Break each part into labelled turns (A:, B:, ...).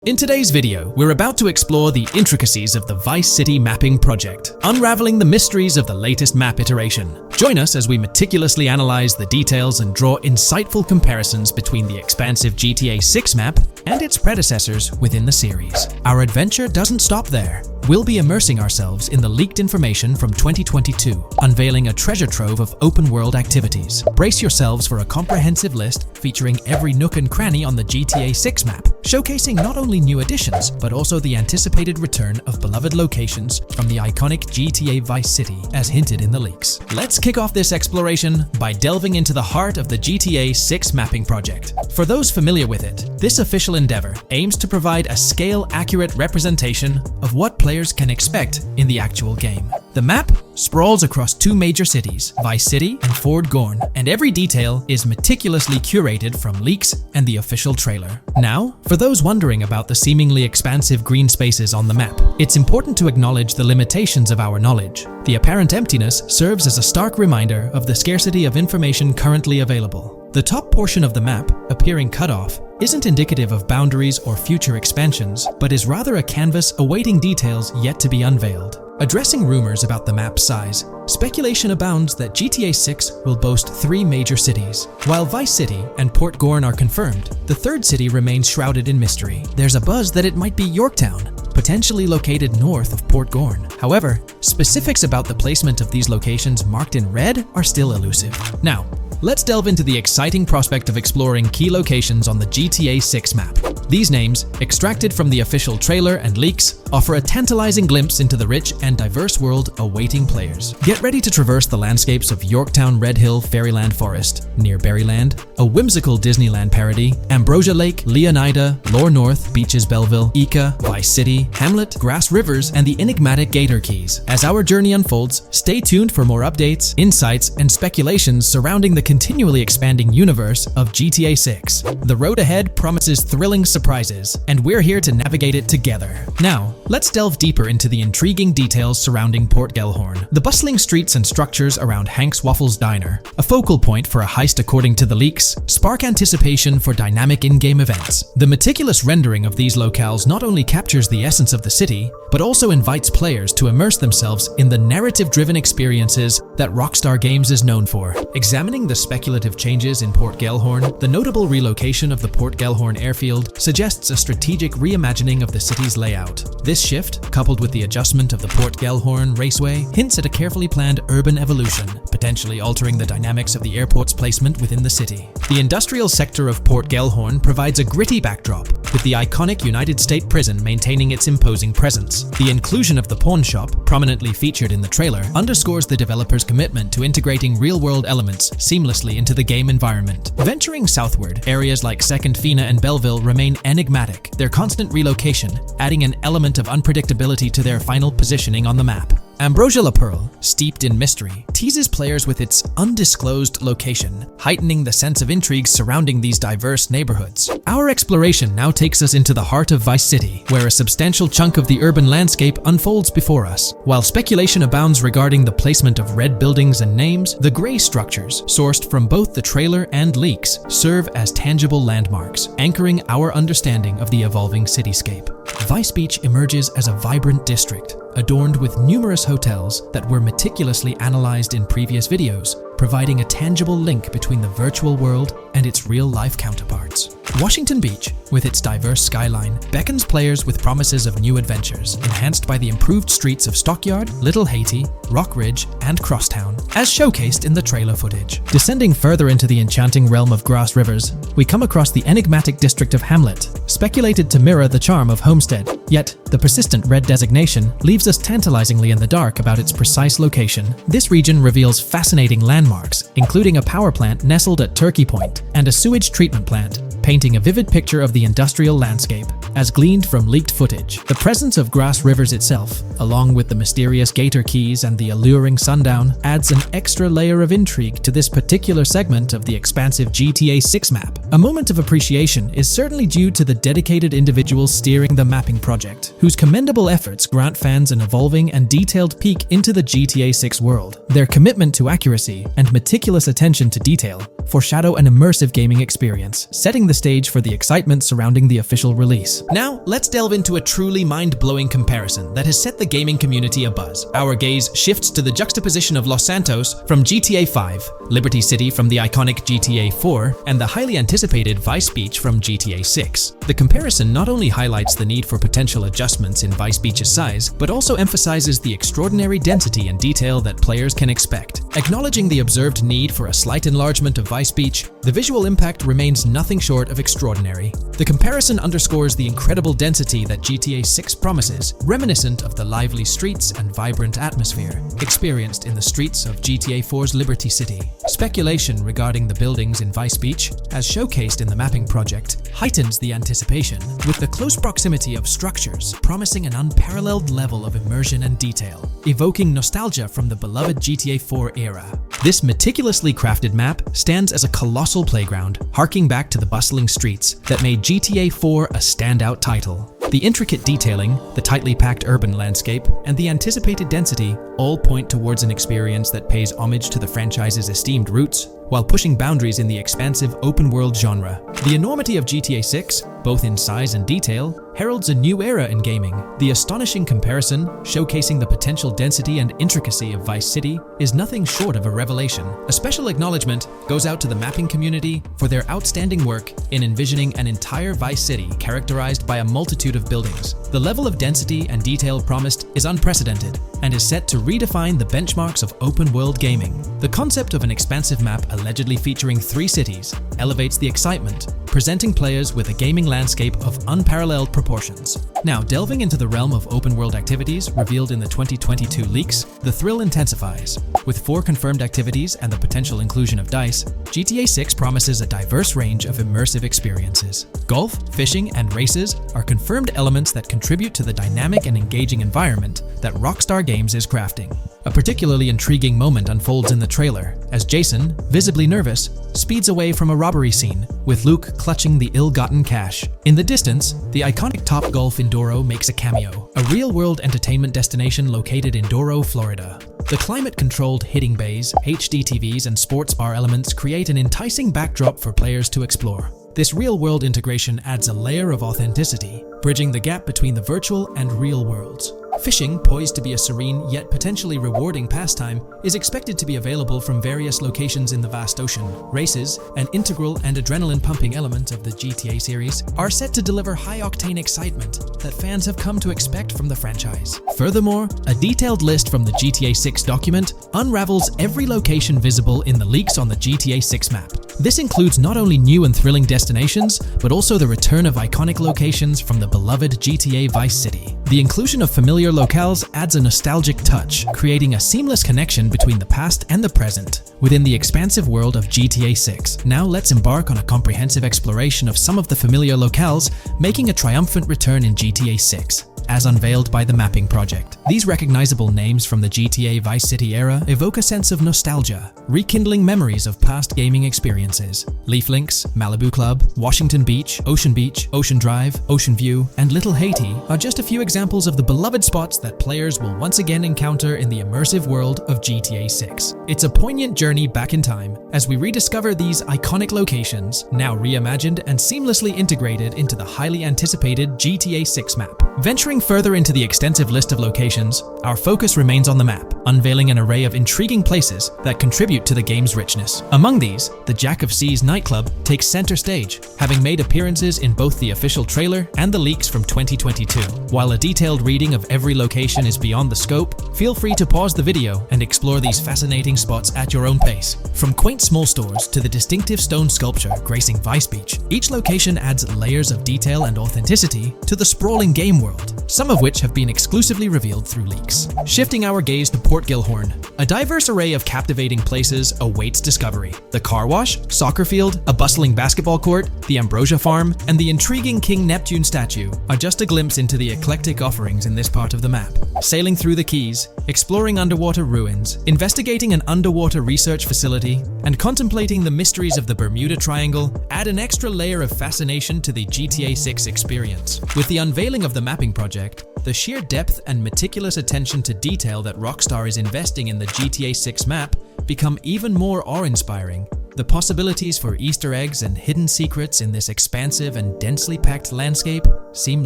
A: In today's video, we're about to explore the intricacies of the Vice City mapping project, unraveling the mysteries of the latest map iteration. Join us as we meticulously analyze the details and draw insightful comparisons between the expansive GTA 6 map and its predecessors within the series. Our adventure doesn't stop there. We'll be immersing ourselves in the leaked information from 2022, unveiling a treasure trove of open-world activities. Brace yourselves for a comprehensive list featuring every nook and cranny on the GTA 6 map, showcasing not only new additions, but also the anticipated return of beloved locations from the iconic GTA Vice City, as hinted in the leaks. Let's kick off this exploration by delving into the heart of the GTA 6 mapping project. For those familiar with it, this official endeavor aims to provide a scale-accurate representation of what players can expect in the actual game. The map sprawls across two major cities, Vice City and Fort Gorn, and every detail is meticulously curated from leaks and the official trailer. Now, for those wondering about the seemingly expansive green spaces on the map, it's important to acknowledge the limitations of our knowledge. The apparent emptiness serves as a stark reminder of the scarcity of information currently available. The top portion of the map, appearing cut off, isn't indicative of boundaries or future expansions, but is rather a canvas awaiting details yet to be unveiled. Addressing rumors about the map's size, speculation abounds that GTA 6 will boast 3 major cities. While Vice City and Port Gorn are confirmed, the third city remains shrouded in mystery. There's a buzz that it might be Yorktown, potentially located north of Port Gorn. However, specifics about the placement of these locations marked in red are still elusive. Now, let's delve into the exciting prospect of exploring key locations on the GTA 6 map. These names, extracted from the official trailer and leaks, offer a tantalizing glimpse into the rich and diverse world awaiting players. Get ready to traverse the landscapes of Yorktown Red Hill Fairyland Forest, near Berryland, a whimsical Disneyland parody, Ambrosia Lake, Leonida, Lore North, Beaches Belleville, Ica, Vice City, Hamlet, Grass Rivers, and the enigmatic Gator Keys. As our journey unfolds, stay tuned for more updates, insights, and speculations surrounding the continually expanding universe of GTA 6. The road ahead promises thrilling surprises, and we're here to navigate it together. Now, let's delve deeper into the intriguing details surrounding Port Gellhorn. The bustling streets and structures around Hank's Waffles Diner, a focal point for a heist according to the leaks, spark anticipation for dynamic in-game events. The meticulous rendering of these locales not only captures the essence of the city, but also invites players to immerse themselves in the narrative-driven experiences that Rockstar Games is known for. Examining the speculative changes in Port Gellhorn, the notable relocation of the Port Gellhorn airfield suggests a strategic reimagining of the city's layout. This shift, coupled with the adjustment of the Port Gellhorn Raceway, hints at a carefully planned urban evolution, potentially altering the dynamics of the airport's placement within the city. The industrial sector of Port Gellhorn provides a gritty backdrop, with the iconic United States Prison maintaining its imposing presence. The inclusion of the pawn shop, prominently featured in the trailer, underscores the developer's commitment to integrating real-world elements seamlessly into the game environment. Venturing southward, areas like Second Fina and Belleville remain enigmatic, their constant relocation adding an element of unpredictability to their final positioning on the map. Ambrosia La Pearl, steeped in mystery, teases players with its undisclosed location, heightening the sense of intrigue surrounding these diverse neighborhoods. Our exploration now takes us into the heart of Vice City, where a substantial chunk of the urban landscape unfolds before us. While speculation abounds regarding the placement of red buildings and names, the gray structures, sourced from both the trailer and leaks, serve as tangible landmarks, anchoring our understanding of the evolving cityscape. Vice Beach emerges as a vibrant district, adorned with numerous hotels that were meticulously analyzed in previous videos, providing a tangible link between the virtual world and its real-life counterparts. Washington Beach, with its diverse skyline, beckons players with promises of new adventures, enhanced by the improved streets of Stockyard, Little Haiti, Rock Ridge, and Crosstown, as showcased in the trailer footage. Descending further into the enchanting realm of Grass Rivers, we come across the enigmatic district of Hamlet, speculated to mirror the charm of Homestead. Yet, the persistent red designation leaves us tantalizingly in the dark about its precise location. This region reveals fascinating landmarks, including a power plant nestled at Turkey Point and a sewage treatment plant, painting a vivid picture of the industrial landscape, as gleaned from leaked footage. The presence of Grass Rivers itself, along with the mysterious Gator Keys and the alluring sundown, adds an extra layer of intrigue to this particular segment of the expansive GTA 6 map. A moment of appreciation is certainly due to the dedicated individuals steering the mapping project, whose commendable efforts grant fans an evolving and detailed peek into the GTA 6 world. Their commitment to accuracy and meticulous attention to detail foreshadow an immersive gaming experience, setting the stage for the excitement surrounding the official release. Vice. Now, let's delve into a truly mind-blowing comparison that has set the gaming community abuzz. Our gaze shifts to the juxtaposition of Los Santos from GTA 5, Liberty City from the iconic GTA 4, and the highly anticipated Vice Beach from GTA 6. The comparison not only highlights the need for potential adjustments in Vice Beach's size, but also emphasizes the extraordinary density and detail that players can expect. Acknowledging the observed need for a slight enlargement of Vice Beach, the visual impact remains nothing short of extraordinary. The comparison underscores the incredible density that GTA 6 promises, reminiscent of the lively streets and vibrant atmosphere experienced in the streets of GTA 4's Liberty City. Speculation regarding the buildings in Vice Beach, as showcased in the mapping project, heightens the anticipation, with the close proximity of structures promising an unparalleled level of immersion and detail, evoking nostalgia from the beloved GTA 4 era. This meticulously crafted map stands as a colossal playground, harking back to the bustling streets that made GTA 4 a standout title. The intricate detailing, the tightly packed urban landscape, and the anticipated density all point towards an experience that pays homage to the franchise's esteemed roots, while pushing boundaries in the expansive open-world genre. The enormity of GTA 6, both in size and detail, heralds a new era in gaming. The astonishing comparison, showcasing the potential density and intricacy of Vice City, is nothing short of a revelation. A special acknowledgement goes out to the mapping community for their outstanding work in envisioning an entire Vice City characterized by a multitude of buildings. The level of density and detail promised is unprecedented and is set to redefine the benchmarks of open-world gaming. The concept of an expansive map allegedly featuring 3 cities elevates the excitement, presenting players with a gaming landscape of unparalleled proportions. Now, delving into the realm of open-world activities revealed in the 2022 leaks, the thrill intensifies. With 4 confirmed activities and the potential inclusion of DICE, GTA 6 promises a diverse range of immersive experiences. Golf, fishing, and races are confirmed elements that contribute to the dynamic and engaging environment that Rockstar Games is crafting. A particularly intriguing moment unfolds in the trailer, as Jason, visibly nervous, speeds away from a robbery scene, with Luke clutching the ill-gotten cash. In the distance, the iconic Topgolf in Doro makes a cameo, a real-world entertainment destination located in Doro, Florida. The climate-controlled hitting bays, HD TVs, and sports bar elements create an enticing backdrop for players to explore. This real-world integration adds a layer of authenticity, bridging the gap between the virtual and real worlds. Fishing, poised to be a serene yet potentially rewarding pastime, is expected to be available from various locations in the vast ocean. Races, an integral and adrenaline-pumping element of the GTA series, are set to deliver high-octane excitement that fans have come to expect from the franchise. Furthermore, a detailed list from the GTA 6 document unravels every location visible in the leaks on the GTA 6 map. This includes not only new and thrilling destinations, but also the return of iconic locations from the beloved GTA Vice City. The inclusion of familiar locales adds a nostalgic touch, creating a seamless connection between the past and the present within the expansive world of GTA 6. Now let's embark on a comprehensive exploration of some of the familiar locales, making a triumphant return in GTA 6. As unveiled by the mapping project. These recognizable names from the GTA Vice City era evoke a sense of nostalgia, rekindling memories of past gaming experiences. Leaf Links, Malibu Club, Washington Beach, Ocean Drive, Ocean View, and Little Haiti are just a few examples of the beloved spots that players will once again encounter in the immersive world of GTA 6. It's a poignant journey back in time as we rediscover these iconic locations, now reimagined and seamlessly integrated into the highly anticipated GTA 6 map. Venturing further into the extensive list of locations, our focus remains on the map, unveiling an array of intriguing places that contribute to the game's richness. Among these, the Jack of Seas nightclub takes center stage, having made appearances in both the official trailer and the leaks from 2022. While a detailed reading of every location is beyond the scope, feel free to pause the video and explore these fascinating spots at your own pace. From quaint small stores to the distinctive stone sculpture gracing Vice Beach, each location adds layers of detail and authenticity to the sprawling game world, some of which have been exclusively revealed through leaks. Shifting our gaze to Port Gilhorn, a diverse array of captivating places awaits discovery. The car wash, soccer field, a bustling basketball court, the Ambrosia Farm, and the intriguing King Neptune statue are just a glimpse into the eclectic offerings in this part of the map. Sailing through the Keys, exploring underwater ruins, investigating an underwater research facility, and contemplating the mysteries of the Bermuda Triangle add an extra layer of fascination to the GTA 6 experience. With the unveiling of the mapping project, the sheer depth and meticulous attention to detail that Rockstar is investing in the GTA 6 map become even more awe-inspiring. The possibilities for Easter eggs and hidden secrets in this expansive and densely packed landscape seem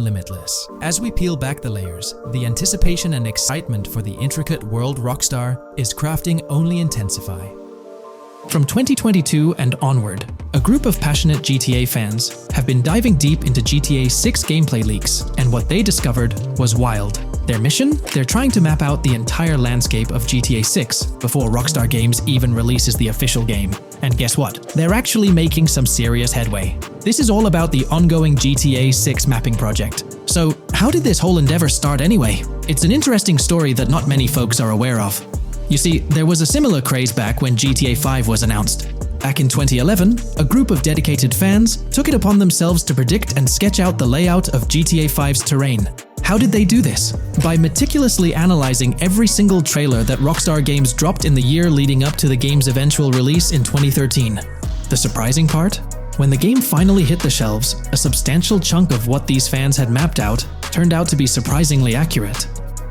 A: limitless. As we peel back the layers, the anticipation and excitement for the intricate world Rockstar is crafting only intensify. From 2022 and onward, a group of passionate GTA fans have been diving deep into GTA 6 gameplay leaks, and what they discovered was wild. Their mission? They're trying to map out the entire landscape of GTA 6 before Rockstar Games even releases the official game. And guess what? They're actually making some serious headway. This is all about the ongoing GTA 6 mapping project. So, how did this whole endeavor start anyway? It's an interesting story that not many folks are aware of. You see, there was a similar craze back when GTA 5 was announced. Back in 2011, a group of dedicated fans took it upon themselves to predict and sketch out the layout of GTA 5's terrain. How did they do this? By meticulously analyzing every single trailer that Rockstar Games dropped in the year leading up to the game's eventual release in 2013. The surprising part? When the game finally hit the shelves, a substantial chunk of what these fans had mapped out turned out to be surprisingly accurate.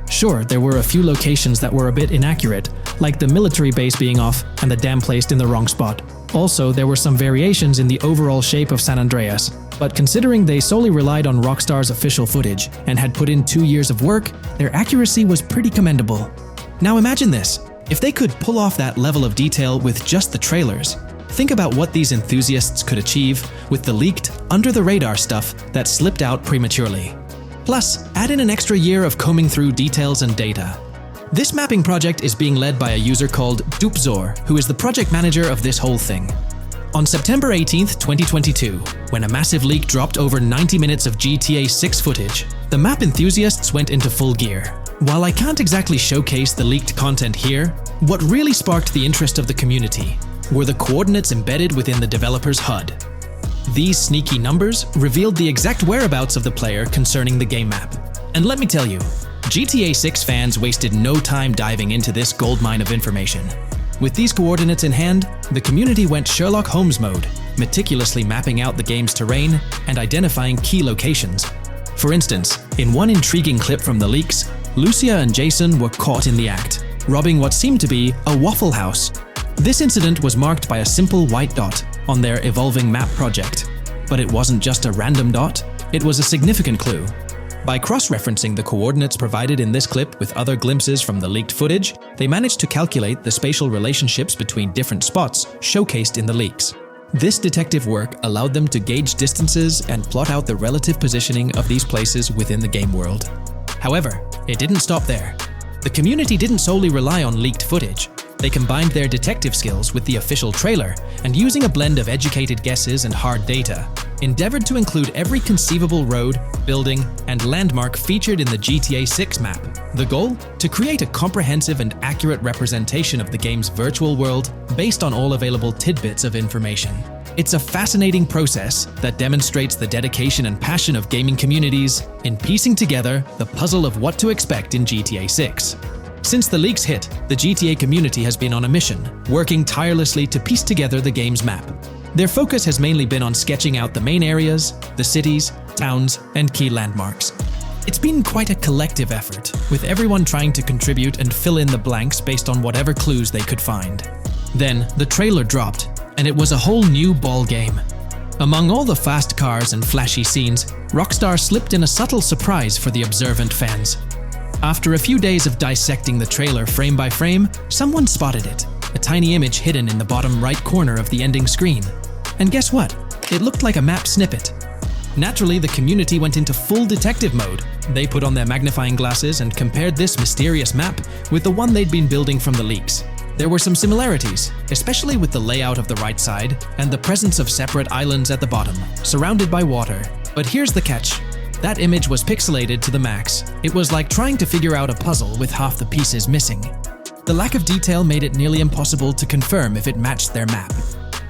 A: Sure, there were a few locations that were a bit inaccurate, like the military base being off and the dam placed in the wrong spot. Also, there were some variations in the overall shape of San Andreas, but considering they solely relied on Rockstar's official footage and had put in 2 years of work, their accuracy was pretty commendable. Now imagine this, if they could pull off that level of detail with just the trailers, think about what these enthusiasts could achieve with the leaked, under-the-radar stuff that slipped out prematurely. Plus, add in an extra year of combing through details and data. This mapping project is being led by a user called Dupzor, who is the project manager of this whole thing. On September 18th, 2022, when a massive leak dropped over 90 minutes of GTA 6 footage, the map enthusiasts went into full gear. While I can't exactly showcase the leaked content here, what really sparked the interest of the community were the coordinates embedded within the developer's HUD. These sneaky numbers revealed the exact whereabouts of the player concerning the game map. And let me tell you, GTA 6 fans wasted no time diving into this goldmine of information. With these coordinates in hand, the community went Sherlock Holmes mode, meticulously mapping out the game's terrain and identifying key locations. For instance, in one intriguing clip from the leaks, Lucia and Jason were caught in the act, robbing what seemed to be a Waffle House. This incident was marked by a simple white dot on their evolving map project. But it wasn't just a random dot, it was a significant clue. By cross-referencing the coordinates provided in this clip with other glimpses from the leaked footage, they managed to calculate the spatial relationships between different spots showcased in the leaks. This detective work allowed them to gauge distances and plot out the relative positioning of these places within the game world. However, it didn't stop there. The community didn't solely rely on leaked footage. They combined their detective skills with the official trailer and, using a blend of educated guesses and hard data, endeavored to include every conceivable road, building, and landmark featured in the GTA 6 map. The goal? To create a comprehensive and accurate representation of the game's virtual world based on all available tidbits of information. It's a fascinating process that demonstrates the dedication and passion of gaming communities in piecing together the puzzle of what to expect in GTA 6. Since the leaks hit, the GTA community has been on a mission, working tirelessly to piece together the game's map. Their focus has mainly been on sketching out the main areas, the cities, towns, and key landmarks. It's been quite a collective effort, with everyone trying to contribute and fill in the blanks based on whatever clues they could find. Then, the trailer dropped, and it was a whole new ball game. Among all the fast cars and flashy scenes, Rockstar slipped in a subtle surprise for the observant fans. After a few days of dissecting the trailer frame by frame, someone spotted it, a tiny image hidden in the bottom right corner of the ending screen. And guess what? It looked like a map snippet. Naturally, the community went into full detective mode. They put on their magnifying glasses and compared this mysterious map with the one they'd been building from the leaks. There were some similarities, especially with the layout of the right side and the presence of separate islands at the bottom, surrounded by water. But here's the catch. That image was pixelated to the max. It was like trying to figure out a puzzle with half the pieces missing. The lack of detail made it nearly impossible to confirm if it matched their map.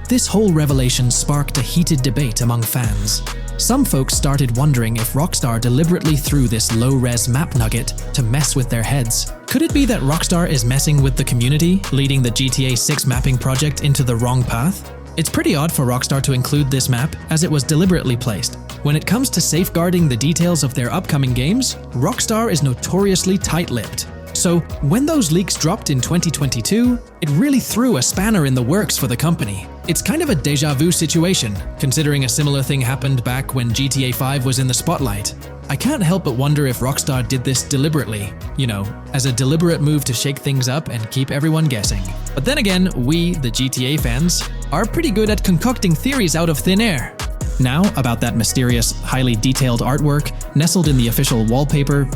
A: This whole revelation sparked a heated debate among fans. Some folks started wondering if Rockstar deliberately threw this low-res map nugget to mess with their heads. Could it be that Rockstar is messing with the community, leading the GTA 6 mapping project into the wrong path? It's pretty odd for Rockstar to include this map, as it was deliberately placed. When it comes to safeguarding the details of their upcoming games, Rockstar is notoriously tight-lipped. So, when those leaks dropped in 2022, it really threw a spanner in the works for the company. It's kind of a deja vu situation, considering a similar thing happened back when GTA 5 was in the spotlight. I can't help but wonder if Rockstar did this deliberately, as a deliberate move to shake things up and keep everyone guessing. But then again, we, the GTA fans, are pretty good at concocting theories out of thin air. Now, about that mysterious, highly detailed artwork nestled in the official wallpaper,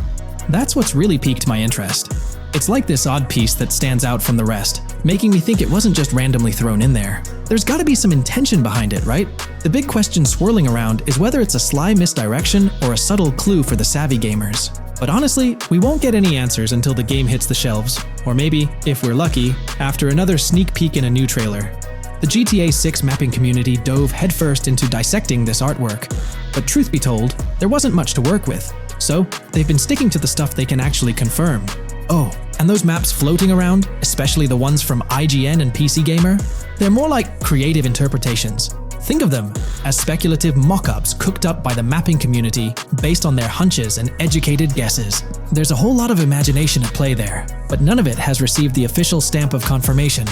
A: that's what's really piqued my interest. It's like this odd piece that stands out from the rest, making me think it wasn't just randomly thrown in there. There's gotta be some intention behind it, right? The big question swirling around is whether it's a sly misdirection or a subtle clue for the savvy gamers. But honestly, we won't get any answers until the game hits the shelves, or maybe, if we're lucky, after another sneak peek in a new trailer. The GTA 6 mapping community dove headfirst into dissecting this artwork, but truth be told, there wasn't much to work with, so they've been sticking to the stuff they can actually confirm. Oh, and those maps floating around, especially the ones from IGN and PC Gamer, they're more like creative interpretations. Think of them as speculative mock-ups cooked up by the mapping community based on their hunches and educated guesses. There's a whole lot of imagination at play there, but none of it has received the official stamp of confirmation.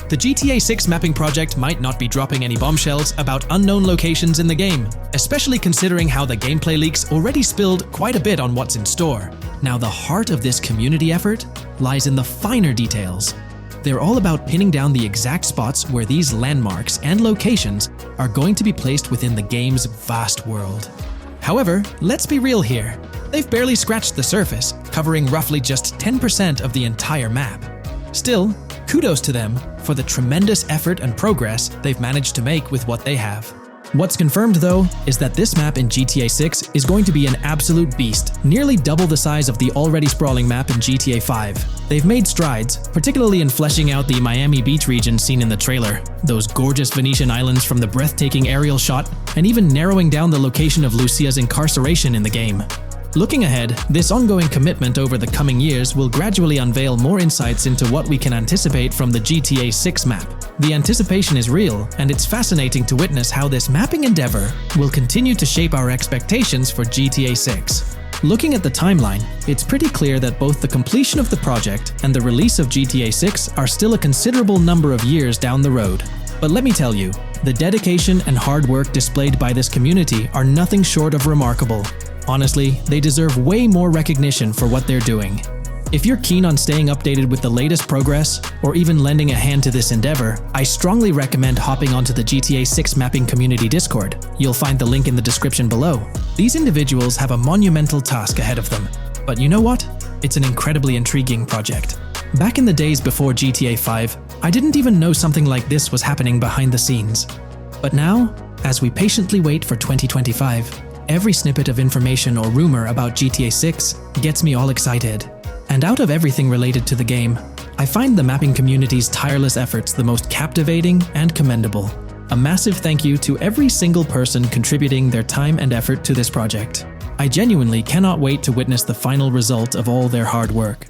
A: The GTA 6 mapping project might not be dropping any bombshells about unknown locations in the game, especially considering how the gameplay leaks already spilled quite a bit on what's in store. Now, the heart of this community effort lies in the finer details. They're all about pinning down the exact spots where these landmarks and locations are going to be placed within the game's vast world. However, let's be real here. They've barely scratched the surface, covering roughly just 10% of the entire map. Still, kudos to them for the tremendous effort and progress they've managed to make with what they have. What's confirmed though is that this map in GTA 6 is going to be an absolute beast, nearly double the size of the already sprawling map in GTA 5. They've made strides, particularly in fleshing out the Miami Beach region seen in the trailer, those gorgeous Venetian islands from the breathtaking aerial shot, and even narrowing down the location of Lucia's incarceration in the game. Looking ahead, this ongoing commitment over the coming years will gradually unveil more insights into what we can anticipate from the GTA 6 map. The anticipation is real, and it's fascinating to witness how this mapping endeavor will continue to shape our expectations for GTA 6. Looking at the timeline, it's pretty clear that both the completion of the project and the release of GTA 6 are still a considerable number of years down the road. But let me tell you, the dedication and hard work displayed by this community are nothing short of remarkable. Honestly, they deserve way more recognition for what they're doing. If you're keen on staying updated with the latest progress, or even lending a hand to this endeavor, I strongly recommend hopping onto the GTA 6 mapping community Discord. You'll find the link in the description below. These individuals have a monumental task ahead of them. But you know what? It's an incredibly intriguing project. Back in the days before GTA 5, I didn't even know something like this was happening behind the scenes. But now, as we patiently wait for 2025, every snippet of information or rumor about GTA 6 gets me all excited. And out of everything related to the game, I find the mapping community's tireless efforts the most captivating and commendable. A massive thank you to every single person contributing their time and effort to this project. I genuinely cannot wait to witness the final result of all their hard work.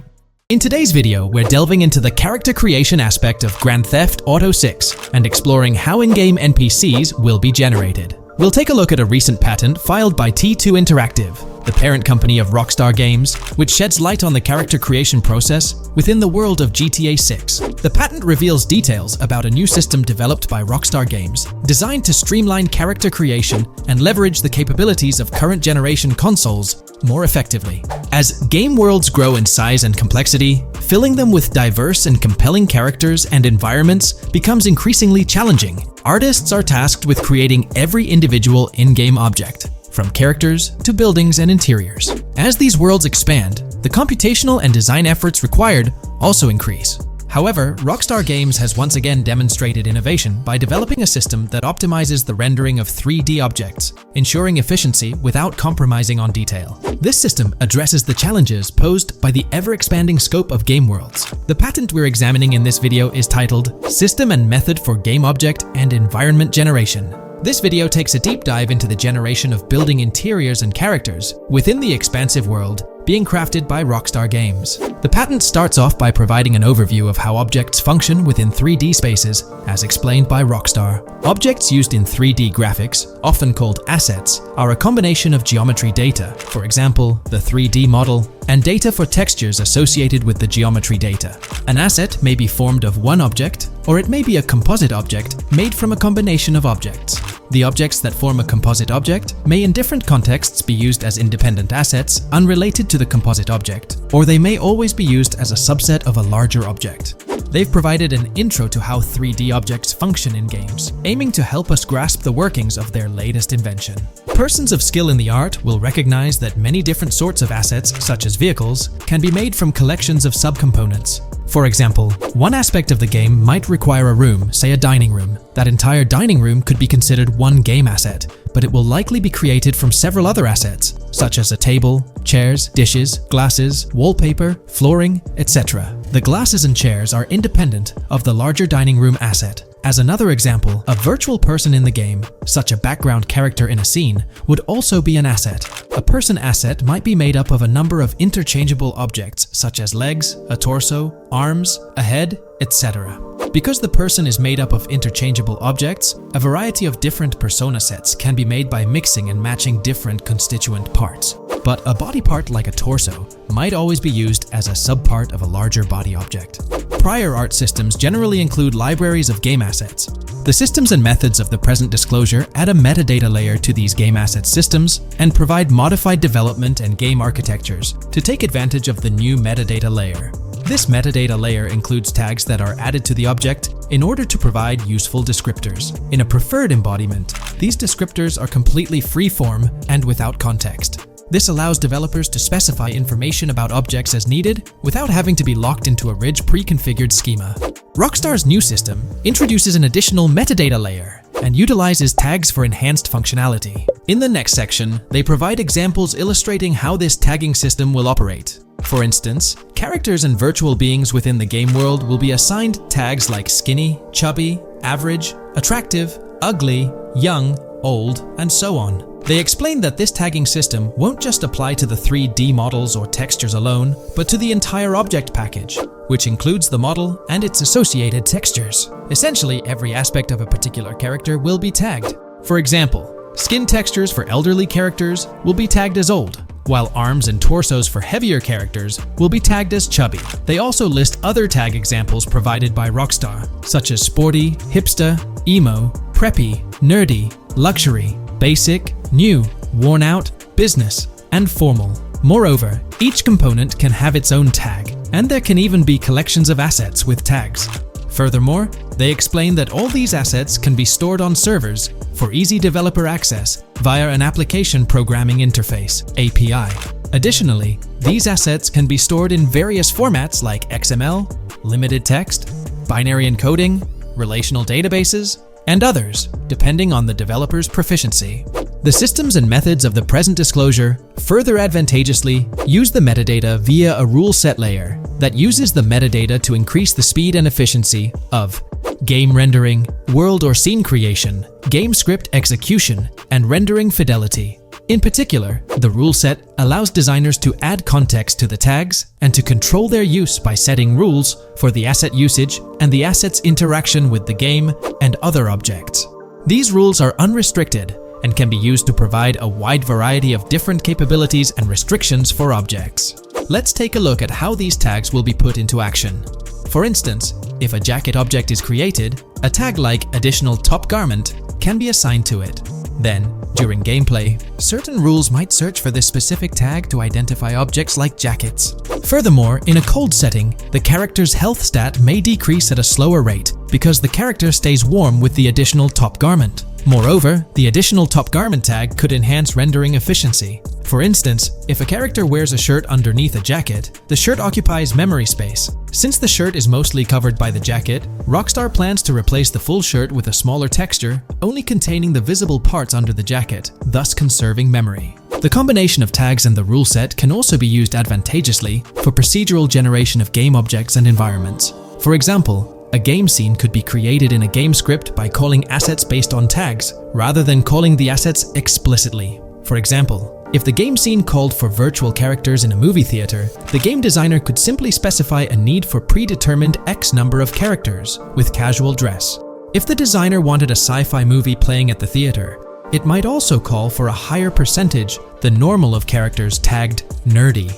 A: In today's video, we're delving into the character creation aspect of Grand Theft Auto 6 and exploring how in-game NPCs will be generated. We'll take a look at a recent patent filed by T2 Interactive, the parent company of Rockstar Games, which sheds light on the character creation process within the world of GTA 6. The patent reveals details about a new system developed by Rockstar Games, designed to streamline character creation and leverage the capabilities of current generation consoles more effectively. As game worlds grow in size and complexity, filling them with diverse and compelling characters and environments becomes increasingly challenging. Artists are tasked with creating every individual in-game object, from characters to buildings and interiors. As these worlds expand, the computational and design efforts required also increase. However, Rockstar Games has once again demonstrated innovation by developing a system that optimizes the rendering of 3D objects, ensuring efficiency without compromising on detail. This system addresses the challenges posed by the ever-expanding scope of game worlds. The patent we're examining in this video is titled System and Method for Game Object and Environment Generation. This video takes a deep dive into the generation of building interiors and characters within the expansive world being crafted by Rockstar Games. The patent starts off by providing an overview of how objects function within 3D spaces, as explained by Rockstar. Objects used in 3D graphics, often called assets, are a combination of geometry data, for example, the 3D model, and data for textures associated with the geometry data. An asset may be formed of one object, or it may be a composite object made from a combination of objects. The objects that form a composite object may in different contexts be used as independent assets unrelated to the composite object, or they may always be used as a subset of a larger object. They've provided an intro to how 3D objects function in games, aiming to help us grasp the workings of their latest invention. Persons of skill in the art will recognize that many different sorts of assets, such as vehicles, can be made from collections of subcomponents. For example, one aspect of the game might require a room, say a dining room. That entire dining room could be considered one game asset, but it will likely be created from several other assets, such as a table, chairs, dishes, glasses, wallpaper, flooring, etc. The glasses and chairs are independent of the larger dining room asset. As another example, a virtual person in the game, such a background character in a scene, would also be an asset. A person asset might be made up of a number of interchangeable objects, such as legs, a torso, arms, a head, etc. Because the person is made up of interchangeable objects, a variety of different persona sets can be made by mixing and matching different constituent parts. But a body part like a torso might always be used as a subpart of a larger body object. Prior art systems generally include libraries of game assets. The systems and methods of the present disclosure add a metadata layer to these game asset systems and provide modified development and game architectures to take advantage of the new metadata layer. This metadata layer includes tags that are added to the object in order to provide useful descriptors. In a preferred embodiment, these descriptors are completely free-form and without context. This allows developers to specify information about objects as needed without having to be locked into a rich pre-configured schema. Rockstar's new system introduces an additional metadata layer and utilizes tags for enhanced functionality. In the next section, they provide examples illustrating how this tagging system will operate. For instance, characters and virtual beings within the game world will be assigned tags like skinny, chubby, average, attractive, ugly, young, old, and so on. They explain that this tagging system won't just apply to the 3D models or textures alone, but to the entire object package, which includes the model and its associated textures. Essentially, every aspect of a particular character will be tagged. For example, skin textures for elderly characters will be tagged as old, while arms and torsos for heavier characters will be tagged as chubby. They also list other tag examples provided by Rockstar, such as sporty, hipster, emo, preppy, nerdy, luxury, basic, new, worn out, business, and formal. Moreover, each component can have its own tag, and there can even be collections of assets with tags. Furthermore, they explain that all these assets can be stored on servers for easy developer access via an application programming interface (API). Additionally, these assets can be stored in various formats like XML, limited text, binary encoding, relational databases, and others, depending on the developer's proficiency. The systems and methods of the present disclosure further advantageously use the metadata via a rule set layer that uses the metadata to increase the speed and efficiency of game rendering, world or scene creation, game script execution, and rendering fidelity. In particular, the rule set allows designers to add context to the tags and to control their use by setting rules for the asset usage and the asset's interaction with the game and other objects. These rules are unrestricted and can be used to provide a wide variety of different capabilities and restrictions for objects. Let's take a look at how these tags will be put into action. For instance, if a jacket object is created, a tag like additional top garment can be assigned to it. Then, during gameplay, certain rules might search for this specific tag to identify objects like jackets. Furthermore, in a cold setting, the character's health stat may decrease at a slower rate because the character stays warm with the additional top garment. Moreover, the additional top garment tag could enhance rendering efficiency. For instance, if a character wears a shirt underneath a jacket, the shirt occupies memory space. Since the shirt is mostly covered by the jacket, Rockstar plans to replace the full shirt with a smaller texture, only containing the visible parts under the jacket, thus conserving memory. The combination of tags and the rule set can also be used advantageously for procedural generation of game objects and environments. For example, a game scene could be created in a game script by calling assets based on tags, rather than calling the assets explicitly. For example, If the game scene called for virtual characters in a movie theater, the game designer could simply specify a need for predetermined X number of characters with casual dress. If the designer wanted a sci-fi movie playing at the theater, it might also call for a higher percentage than normal of characters tagged nerdy.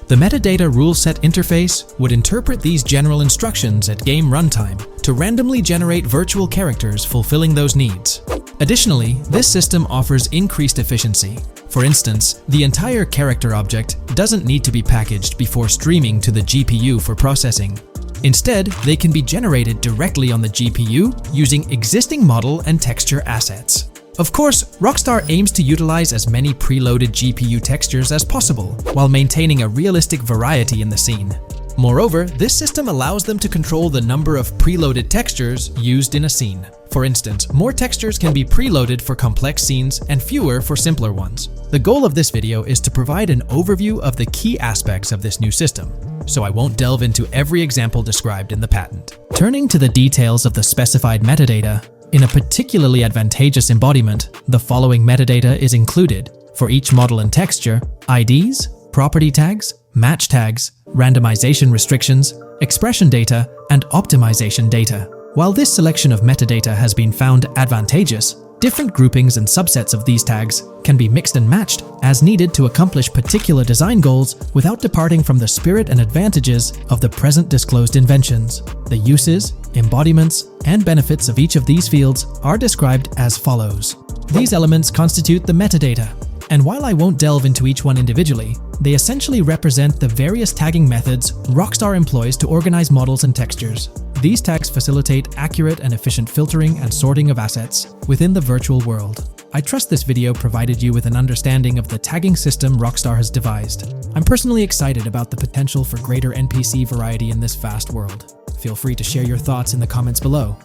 A: The metadata rule set interface would interpret these general instructions at game runtime to randomly generate virtual characters fulfilling those needs. Additionally, this system offers increased efficiency. For instance, the entire character object doesn't need to be packaged before streaming to the GPU for processing. Instead, they can be generated directly on the GPU using existing model and texture assets. Of course, Rockstar aims to utilize as many preloaded GPU textures as possible, while maintaining a realistic variety in the scene. Moreover, this system allows them to control the number of preloaded textures used in a scene. For instance, more textures can be preloaded for complex scenes and fewer for simpler ones. The goal of this video is to provide an overview of the key aspects of this new system, so I won't delve into every example described in the patent. Turning to the details of the specified metadata, in a particularly advantageous embodiment, the following metadata is included for each model and texture: IDs, property tags, match tags, randomization restrictions, expression data, and optimization data. While this selection of metadata has been found advantageous, different groupings and subsets of these tags can be mixed and matched as needed to accomplish particular design goals without departing from the spirit and advantages of the present disclosed inventions. The uses, embodiments, and benefits of each of these fields are described as follows. These elements constitute the metadata, and while I won't delve into each one individually, they essentially represent the various tagging methods Rockstar employs to organize models and textures. These tags facilitate accurate and efficient filtering and sorting of assets within the virtual world. I trust this video provided you with an understanding of the tagging system Rockstar has devised. I'm personally excited about the potential for greater NPC variety in this vast world. Feel free to share your thoughts in the comments below.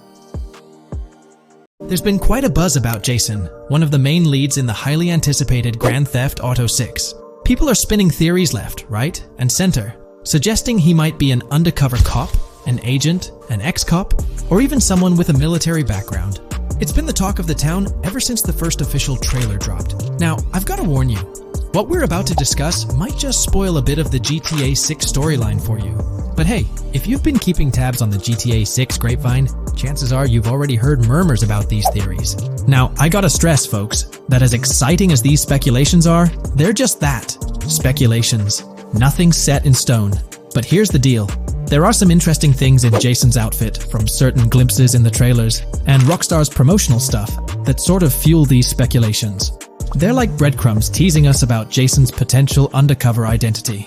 A: There's been quite a buzz about Jason, one of the main leads in the highly anticipated Grand Theft Auto 6. People are spinning theories left, right, and center, suggesting he might be an undercover cop, an agent, an ex-cop, or even someone with a military background. It's been the talk of the town ever since the first official trailer dropped. Now, I've got to warn you, what we're about to discuss might just spoil a bit of the GTA 6 storyline for you. But hey, if you've been keeping tabs on the GTA 6 grapevine, chances are you've already heard murmurs about these theories. Now, I gotta stress, folks, that as exciting as these speculations are, they're just that, speculations. Nothing set in stone. But here's the deal. There are some interesting things in Jason's outfit from certain glimpses in the trailers and Rockstar's promotional stuff that sort of fuel these speculations. They're like breadcrumbs teasing us about Jason's potential undercover identity.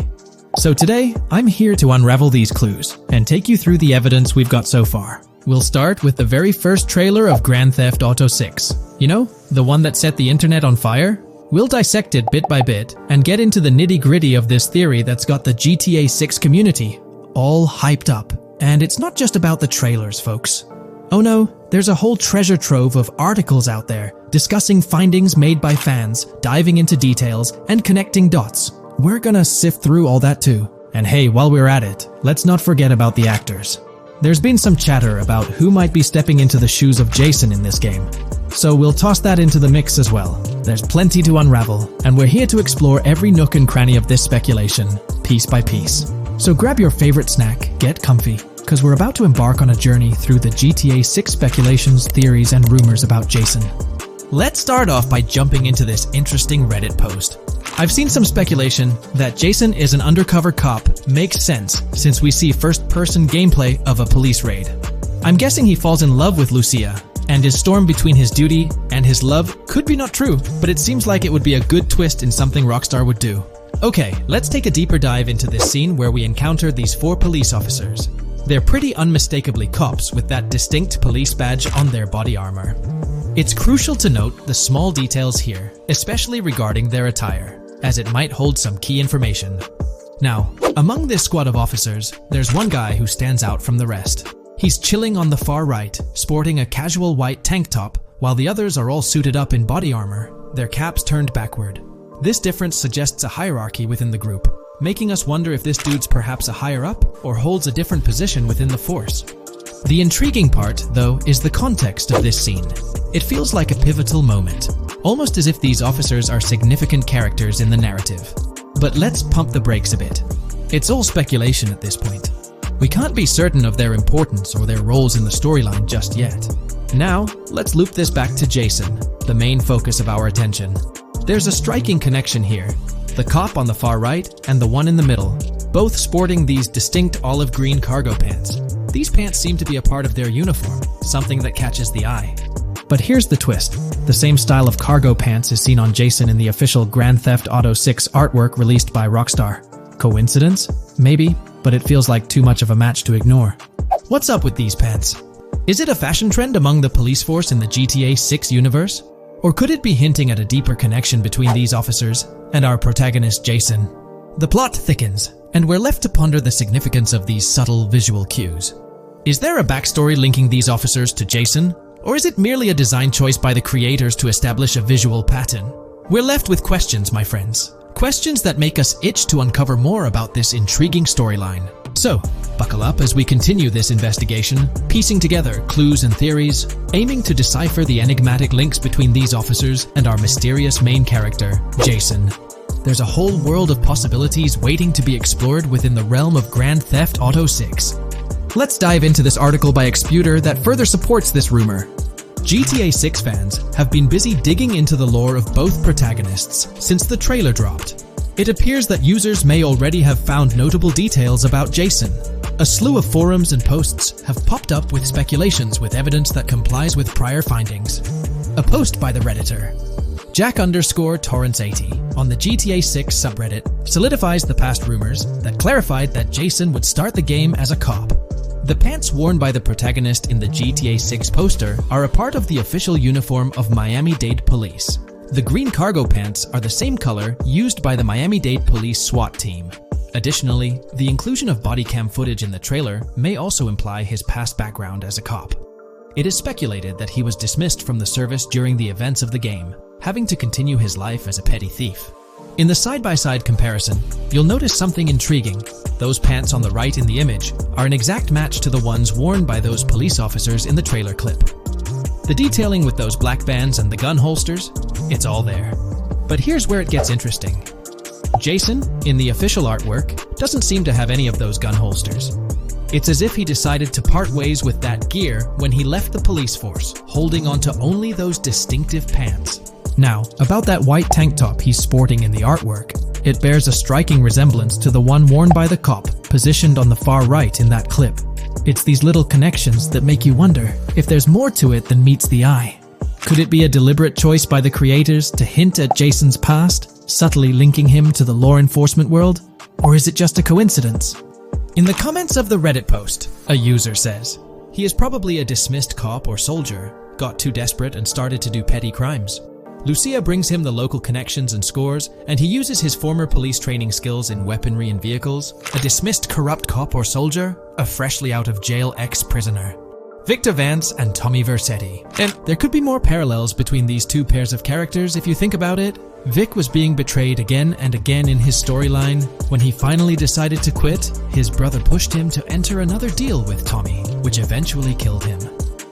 A: So today, I'm here to unravel these clues and take you through the evidence we've got so far. We'll start with the very first trailer of Grand Theft Auto 6. You know, the one that set the internet on fire? We'll dissect it bit by bit and get into the nitty-gritty of this theory that's got the GTA 6 community all hyped up. And it's not just about the trailers, folks. Oh no, there's a whole treasure trove of articles out there discussing findings made by fans, diving into details, and connecting dots. We're gonna sift through all that too. And hey, while we're at it, let's not forget about the actors. There's been some chatter about who might be stepping into the shoes of Jason in this game. So we'll toss that into the mix as well. There's plenty to unravel, and we're here to explore every nook and cranny of this speculation, piece by piece. So grab your favorite snack, get comfy, because we're about to embark on a journey through the GTA 6 speculations, theories, and rumors about Jason. Let's start off by jumping into this interesting Reddit post. I've seen some speculation that Jason is an undercover cop makes sense since we see first-person gameplay of a police raid. I'm guessing he falls in love with Lucia, and his storm between his duty and his love could be not true, but it seems like it would be a good twist in something Rockstar would do. Okay, let's take a deeper dive into this scene where we encounter these 4 police officers. They're pretty unmistakably cops with that distinct police badge on their body armor. It's crucial to note the small details here, especially regarding their attire, as it might hold some key information. Now, among this squad of officers, there's one guy who stands out from the rest. He's chilling on the far right, sporting a casual white tank top, while the others are all suited up in body armor, their caps turned backward. This difference suggests a hierarchy within the group, making us wonder if this dude's perhaps a higher up or holds a different position within the force. The intriguing part, though, is the context of this scene. It feels like a pivotal moment. almost as if these officers are significant characters in the narrative. But let's pump the brakes a bit. It's all speculation at this point. We can't be certain of their importance or their roles in the storyline just yet. Now, let's loop this back to Jason, the main focus of our attention. There's a striking connection here. The cop on the far right and the one in the middle, both sporting these distinct olive green cargo pants. These pants seem to be a part of their uniform, something that catches the eye. But here's the twist. The same style of cargo pants is seen on Jason in the official Grand Theft Auto 6 artwork released by Rockstar. Coincidence? Maybe, but it feels like too much of a match to ignore. What's up with these pants? Is it a fashion trend among the police force in the GTA 6 universe? Or could it be hinting at a deeper connection between these officers and our protagonist Jason? The plot thickens, and we're left to ponder the significance of these subtle visual cues. Is there a backstory linking these officers to Jason? Or is it merely a design choice by the creators to establish a visual pattern? We're left with questions, my friends. Questions that make us itch to uncover more about this intriguing storyline. So, buckle up as we continue this investigation, piecing together clues and theories, aiming to decipher the enigmatic links between these officers and our mysterious main character, Jason. There's a whole world of possibilities waiting to be explored within the realm of Grand Theft Auto 6. Let's dive into this article by Exputer that further supports this rumor. GTA 6 fans have been busy digging into the lore of both protagonists since the trailer dropped. It appears that users may already have found notable details about Jason. A slew of forums and posts have popped up with speculations with evidence that complies with prior findings. A post by the Redditor, Jack_Torrance80, on the GTA 6 subreddit solidifies the past rumors that clarified that Jason would start the game as a cop. The pants worn by the protagonist in the GTA 6 poster are a part of the official uniform of Miami-Dade Police. The green cargo pants are the same color used by the Miami-Dade Police SWAT team. Additionally, the inclusion of body cam footage in the trailer may also imply his past background as a cop. It is speculated that he was dismissed from the service during the events of the game, having to continue his life as a petty thief. In the side-by-side comparison, you'll notice something intriguing. Those pants on the right in the image are an exact match to the ones worn by those police officers in the trailer clip. The detailing with those black bands and the gun holsters, it's all there. But here's where it gets interesting. Jason, in the official artwork, doesn't seem to have any of those gun holsters. It's as if he decided to part ways with that gear when he left the police force, holding onto only those distinctive pants. Now, about that white tank top he's sporting in the artwork, it bears a striking resemblance to the one worn by the cop, positioned on the far right in that clip. It's these little connections that make you wonder if there's more to it than meets the eye. Could it be a deliberate choice by the creators to hint at Jason's past, subtly linking him to the law enforcement world? Or is it just a coincidence? In the comments of the Reddit post, a user says, he is probably a dismissed cop or soldier, got too desperate and started to do petty crimes. Lucia brings him the local connections and scores, and he uses his former police training skills in weaponry and vehicles. A dismissed corrupt cop or soldier, a freshly out of jail ex-prisoner. Victor Vance and Tommy Vercetti. And there could be more parallels between these two pairs of characters if you think about it. Vic was being betrayed again and again in his storyline. When he finally decided to quit, his brother pushed him to enter another deal with Tommy, which eventually killed him.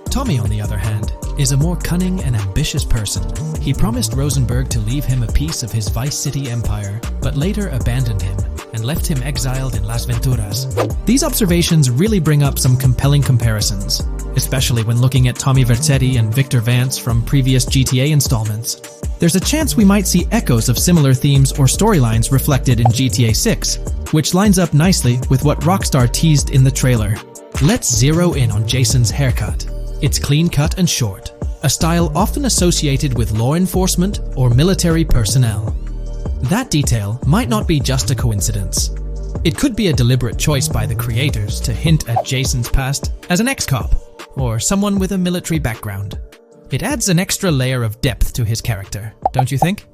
A: Tommy, on the other hand, is a more cunning and ambitious person. He promised Rosenberg to leave him a piece of his Vice City empire, but later abandoned him and left him exiled in Las Venturas. These observations really bring up some compelling comparisons, especially when looking at Tommy Vercetti and Victor Vance from previous GTA installments. There's a chance we might see echoes of similar themes or storylines reflected in GTA 6, which lines up nicely with what Rockstar teased in the trailer. Let's zero in on Jason's haircut. It's clean-cut and short, a style often associated with law enforcement or military personnel. That detail might not be just a coincidence. It could be a deliberate choice by the creators to hint at Jason's past as an ex-cop or someone with a military background. It adds an extra layer of depth to his character, don't you think?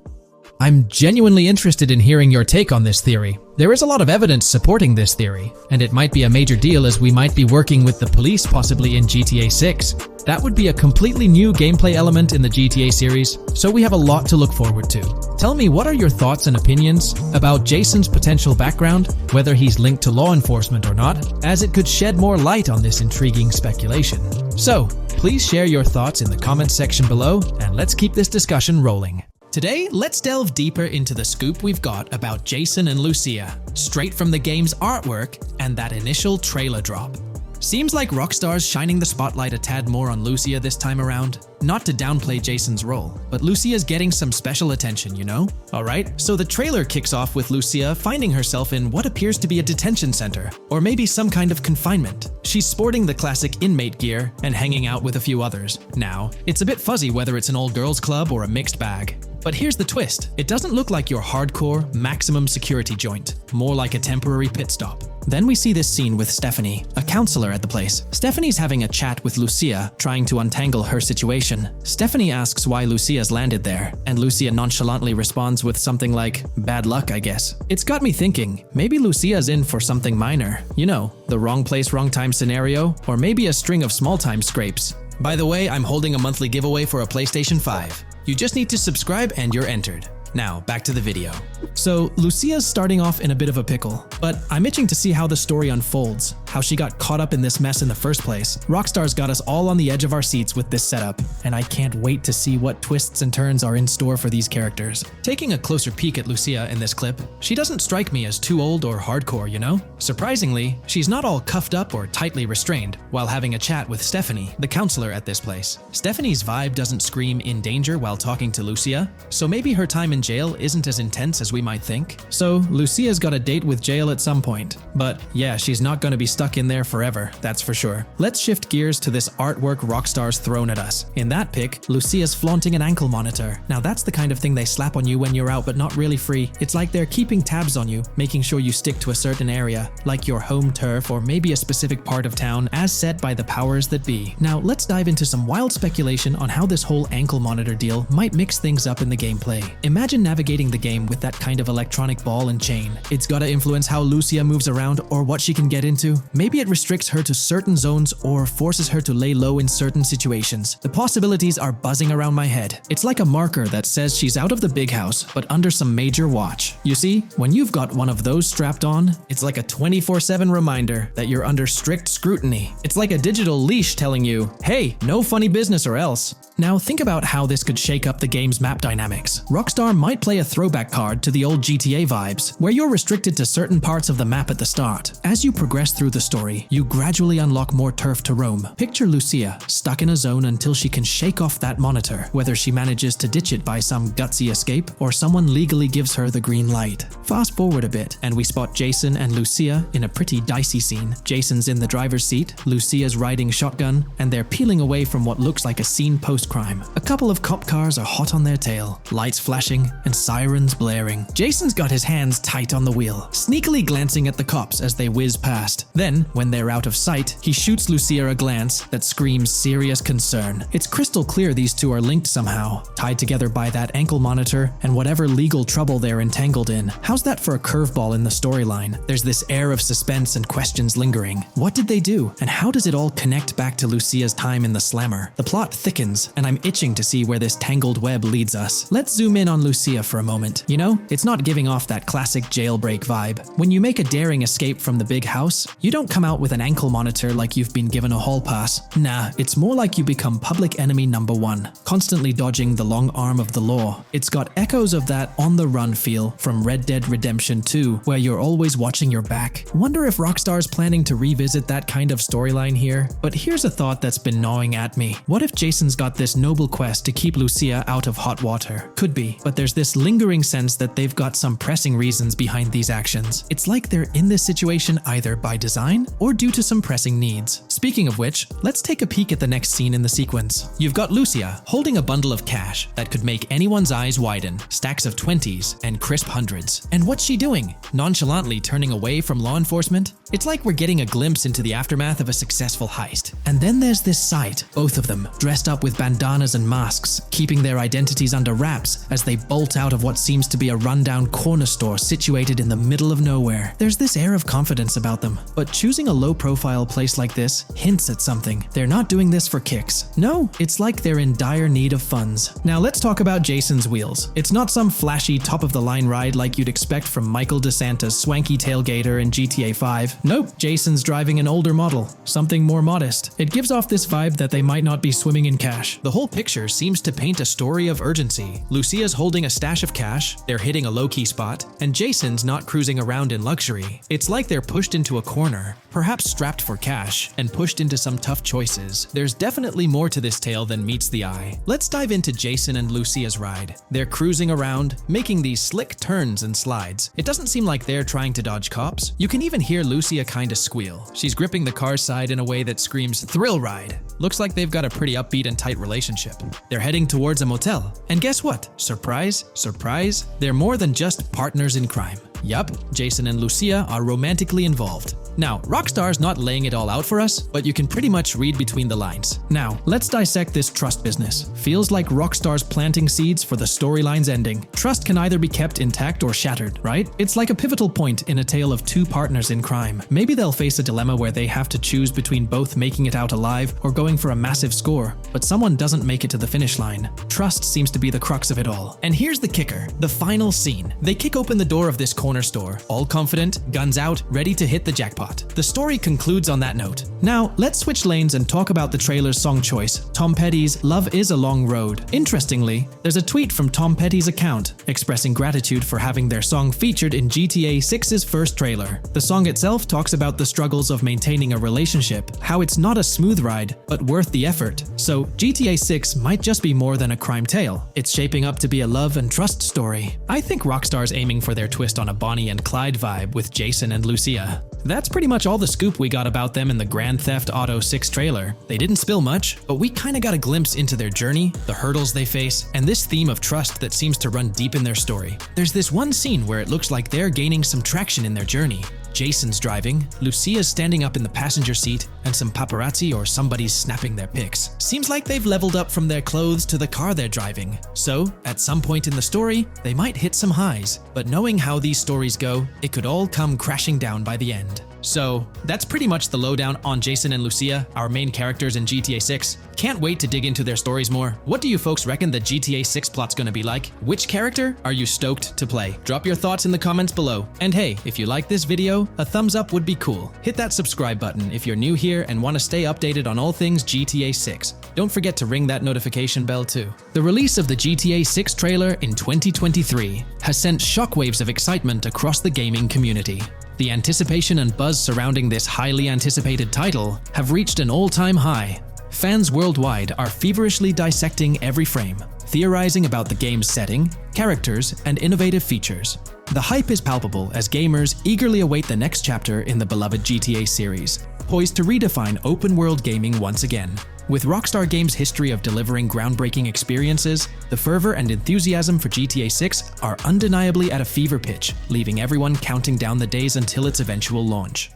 A: I'm genuinely interested in hearing your take on this theory. There is a lot of evidence supporting this theory, and it might be a major deal as we might be working with the police possibly in GTA 6. That would be a completely new gameplay element in the GTA series, so we have a lot to look forward to. Tell me, what are your thoughts and opinions about Jason's potential background, whether he's linked to law enforcement or not, as it could shed more light on this intriguing speculation. So, Please share your thoughts in the comments section below, and let's keep this discussion rolling. Today, let's delve deeper into the scoop we've got about Jason and Lucia, straight from the game's artwork and that initial trailer drop. Seems like Rockstar's shining the spotlight a tad more on Lucia this time around. Not to downplay Jason's role, but Lucia's getting some special attention, you know? Alright, so the trailer kicks off with Lucia finding herself in what appears to be a detention center, or maybe some kind of confinement. She's sporting the classic inmate gear and hanging out with a few others. Now, it's a bit fuzzy whether it's an all-girls club or a mixed bag. But here's the twist. It doesn't look like your hardcore, maximum security joint, more like a temporary pit stop. Then we see this scene with Stephanie, a counselor at the place. Stephanie's having a chat with Lucia, trying to untangle her situation. Stephanie asks why Lucia's landed there, and Lucia nonchalantly responds with something like, "Bad luck, I guess." It's got me thinking, maybe Lucia's in for something minor. You know, the wrong place, wrong time scenario, or maybe a string of small-time scrapes. By the way, I'm holding a monthly giveaway for a PlayStation 5. You just need to subscribe and you're entered. Now, back to the video. So, Lucia's starting off in a bit of a pickle, but I'm itching to see how the story unfolds, how she got caught up in this mess in the first place. Rockstar's got us all on the edge of our seats with this setup, and I can't wait to see what twists and turns are in store for these characters. Taking a closer peek at Lucia in this clip, she doesn't strike me as too old or hardcore, you know? Surprisingly, she's not all cuffed up or tightly restrained while having a chat with Stephanie, the counselor at this place. Stephanie's vibe doesn't scream in danger while talking to Lucia, so maybe her time in jail isn't as intense as we might think. So, Lucia's got a date with jail at some point. But yeah, she's not going to be stuck in there forever, that's for sure. Let's shift gears to this artwork Rockstar's thrown at us. In that pic, Lucia's flaunting an ankle monitor. Now that's the kind of thing they slap on you when you're out but not really free. It's like they're keeping tabs on you, making sure you stick to a certain area, like your home turf or maybe a specific part of town as set by the powers that be. Now let's dive into some wild speculation on how this whole ankle monitor deal might mix things up in the gameplay. Imagine navigating the game with that kind of electronic ball and chain. It's gotta influence how Lucia moves around or what she can get into. Maybe it restricts her to certain zones or forces her to lay low in certain situations. The possibilities are buzzing around my head. It's like a marker that says she's out of the big house, but under some major watch. You see, when you've got one of those strapped on, it's like a 24/7 reminder that you're under strict scrutiny. It's like a digital leash telling you, hey, no funny business or else. Now think about how this could shake up the game's map dynamics. Rockstar might play a throwback card to the old GTA vibes, where you're restricted to certain parts of the map at the start. As you progress through the story, you gradually unlock more turf to roam. Picture Lucia, stuck in a zone until she can shake off that monitor, whether she manages to ditch it by some gutsy escape, or someone legally gives her the green light. Fast forward a bit, and we spot Jason and Lucia in a pretty dicey scene. Jason's in the driver's seat, Lucia's riding shotgun, and they're peeling away from what looks like a scene post-crime. A couple of cop cars are hot on their tail, lights flashing, and sirens blaring. Jason's got his hands tight on the wheel, sneakily glancing at the cops as they whiz past. Then, when they're out of sight, he shoots Lucia a glance that screams serious concern. It's crystal clear these two are linked somehow, tied together by that ankle monitor and whatever legal trouble they're entangled in. How's that for a curveball in the storyline? There's this air of suspense and questions lingering. What did they do? And how does it all connect back to Lucia's time in the slammer? The plot thickens, and I'm itching to see where this tangled web leads us. Let's zoom in on Lucia for a moment. You know, it's not giving off that classic jailbreak vibe. When you make a daring escape from the big house, you don't come out with an ankle monitor like you've been given a hall pass. Nah, it's more like you become public enemy number one, constantly dodging the long arm of the law. It's got echoes of that on-the-run feel from Red Dead Redemption 2, where you're always watching your back. Wonder if Rockstar's planning to revisit that kind of storyline here? But here's a thought that's been gnawing at me. What if Jason's got this noble quest to keep Lucia out of hot water? Could be, but there's this lingering sense that they've got some pressing reasons behind these actions. It's like they're in this situation either by design or due to some pressing needs. Speaking of which, let's take a peek at the next scene in the sequence. You've got Lucia holding a bundle of cash that could make anyone's eyes widen, stacks of 20s and crisp hundreds. And what's she doing? Nonchalantly turning away from law enforcement? It's like we're getting a glimpse into the aftermath of a successful heist. And then there's this sight, both of them, dressed up with bandanas and masks, keeping their identities under wraps as they bolt bolt out of what seems to be a rundown corner store situated in the middle of nowhere. There's this air of confidence about them, but choosing a low-profile place like this hints at something. They're not doing this for kicks. No, it's like they're in dire need of funds. Now let's talk about Jason's Wheels. It's not some flashy top-of-the-line ride like you'd expect from Michael DeSanta's swanky tailgater in GTA 5. Nope, Jason's driving an older model, something more modest. It gives off this vibe that they might not be swimming in cash. The whole picture seems to paint a story of urgency. Lucia's holding a stash of cash, they're hitting a low-key spot, and Jason's not cruising around in luxury. It's like they're pushed into a corner, perhaps strapped for cash, and pushed into some tough choices. There's definitely more to this tale than meets the eye. Let's dive into Jason and Lucia's ride. They're cruising around, making these slick turns and slides. It doesn't seem like they're trying to dodge cops. You can even hear Lucia kinda squeal. She's gripping the car's side in a way that screams thrill ride. Looks like they've got a pretty upbeat and tight relationship. They're heading towards a motel. And guess what? Surprise, surprise, they're more than just partners in crime. Yup, Jason and Lucia are romantically involved. Now, Rockstar's not laying it all out for us, but you can pretty much read between the lines. Now, let's dissect this trust business. Feels like Rockstar's planting seeds for the storyline's ending. Trust can either be kept intact or shattered, right? It's like a pivotal point in a tale of two partners in crime. Maybe they'll face a dilemma where they have to choose between both making it out alive or going for a massive score, but someone doesn't make it to the finish line. Trust seems to be the crux of it all. And here's the kicker, the final scene. They kick open the door of this corner store, all confident, guns out, ready to hit the jackpot. The story concludes on that note. Now, let's switch lanes and talk about the trailer's song choice, Tom Petty's Love Is a Long Road. Interestingly, there's a tweet from Tom Petty's account expressing gratitude for having their song featured in GTA 6's first trailer. The song itself talks about the struggles of maintaining a relationship, how it's not a smooth ride, but worth the effort. So, GTA 6 might just be more than a crime tale. It's shaping up to be a love and trust story. I think Rockstar's aiming for their twist on a Bonnie and Clyde vibe with Jason and Lucia. That's pretty much all the scoop we got about them in the Grand Theft Auto 6 trailer. They didn't spill much, but we kinda got a glimpse into their journey, the hurdles they face, and this theme of trust that seems to run deep in their story. There's this one scene where it looks like they're gaining some traction in their journey. Jason's driving, Lucia's standing up in the passenger seat, and some paparazzi or somebody's snapping their pics. Seems like they've leveled up from their clothes to the car they're driving. So, at some point in the story, they might hit some highs. But knowing how these stories go, it could all come crashing down by the end. So, that's pretty much the lowdown on Jason and Lucia, our main characters in GTA 6. Can't wait to dig into their stories more. What do you folks reckon the GTA 6 plot's gonna be like? Which character are you stoked to play? Drop your thoughts in the comments below. And hey, if you like this video, a thumbs up would be cool. Hit that subscribe button if you're new here and want to stay updated on all things GTA 6. Don't forget to ring that notification bell too. The release of the GTA 6 trailer in 2023 has sent shockwaves of excitement across the gaming community. The anticipation and buzz surrounding this highly anticipated title have reached an all-time high. Fans worldwide are feverishly dissecting every frame, theorizing about the game's setting, characters, and innovative features. The hype is palpable as gamers eagerly await the next chapter in the beloved GTA series, poised to redefine open-world gaming once again. With Rockstar Games' history of delivering groundbreaking experiences, the fervor and enthusiasm for GTA 6 are undeniably at a fever pitch, leaving everyone counting down the days until its eventual launch.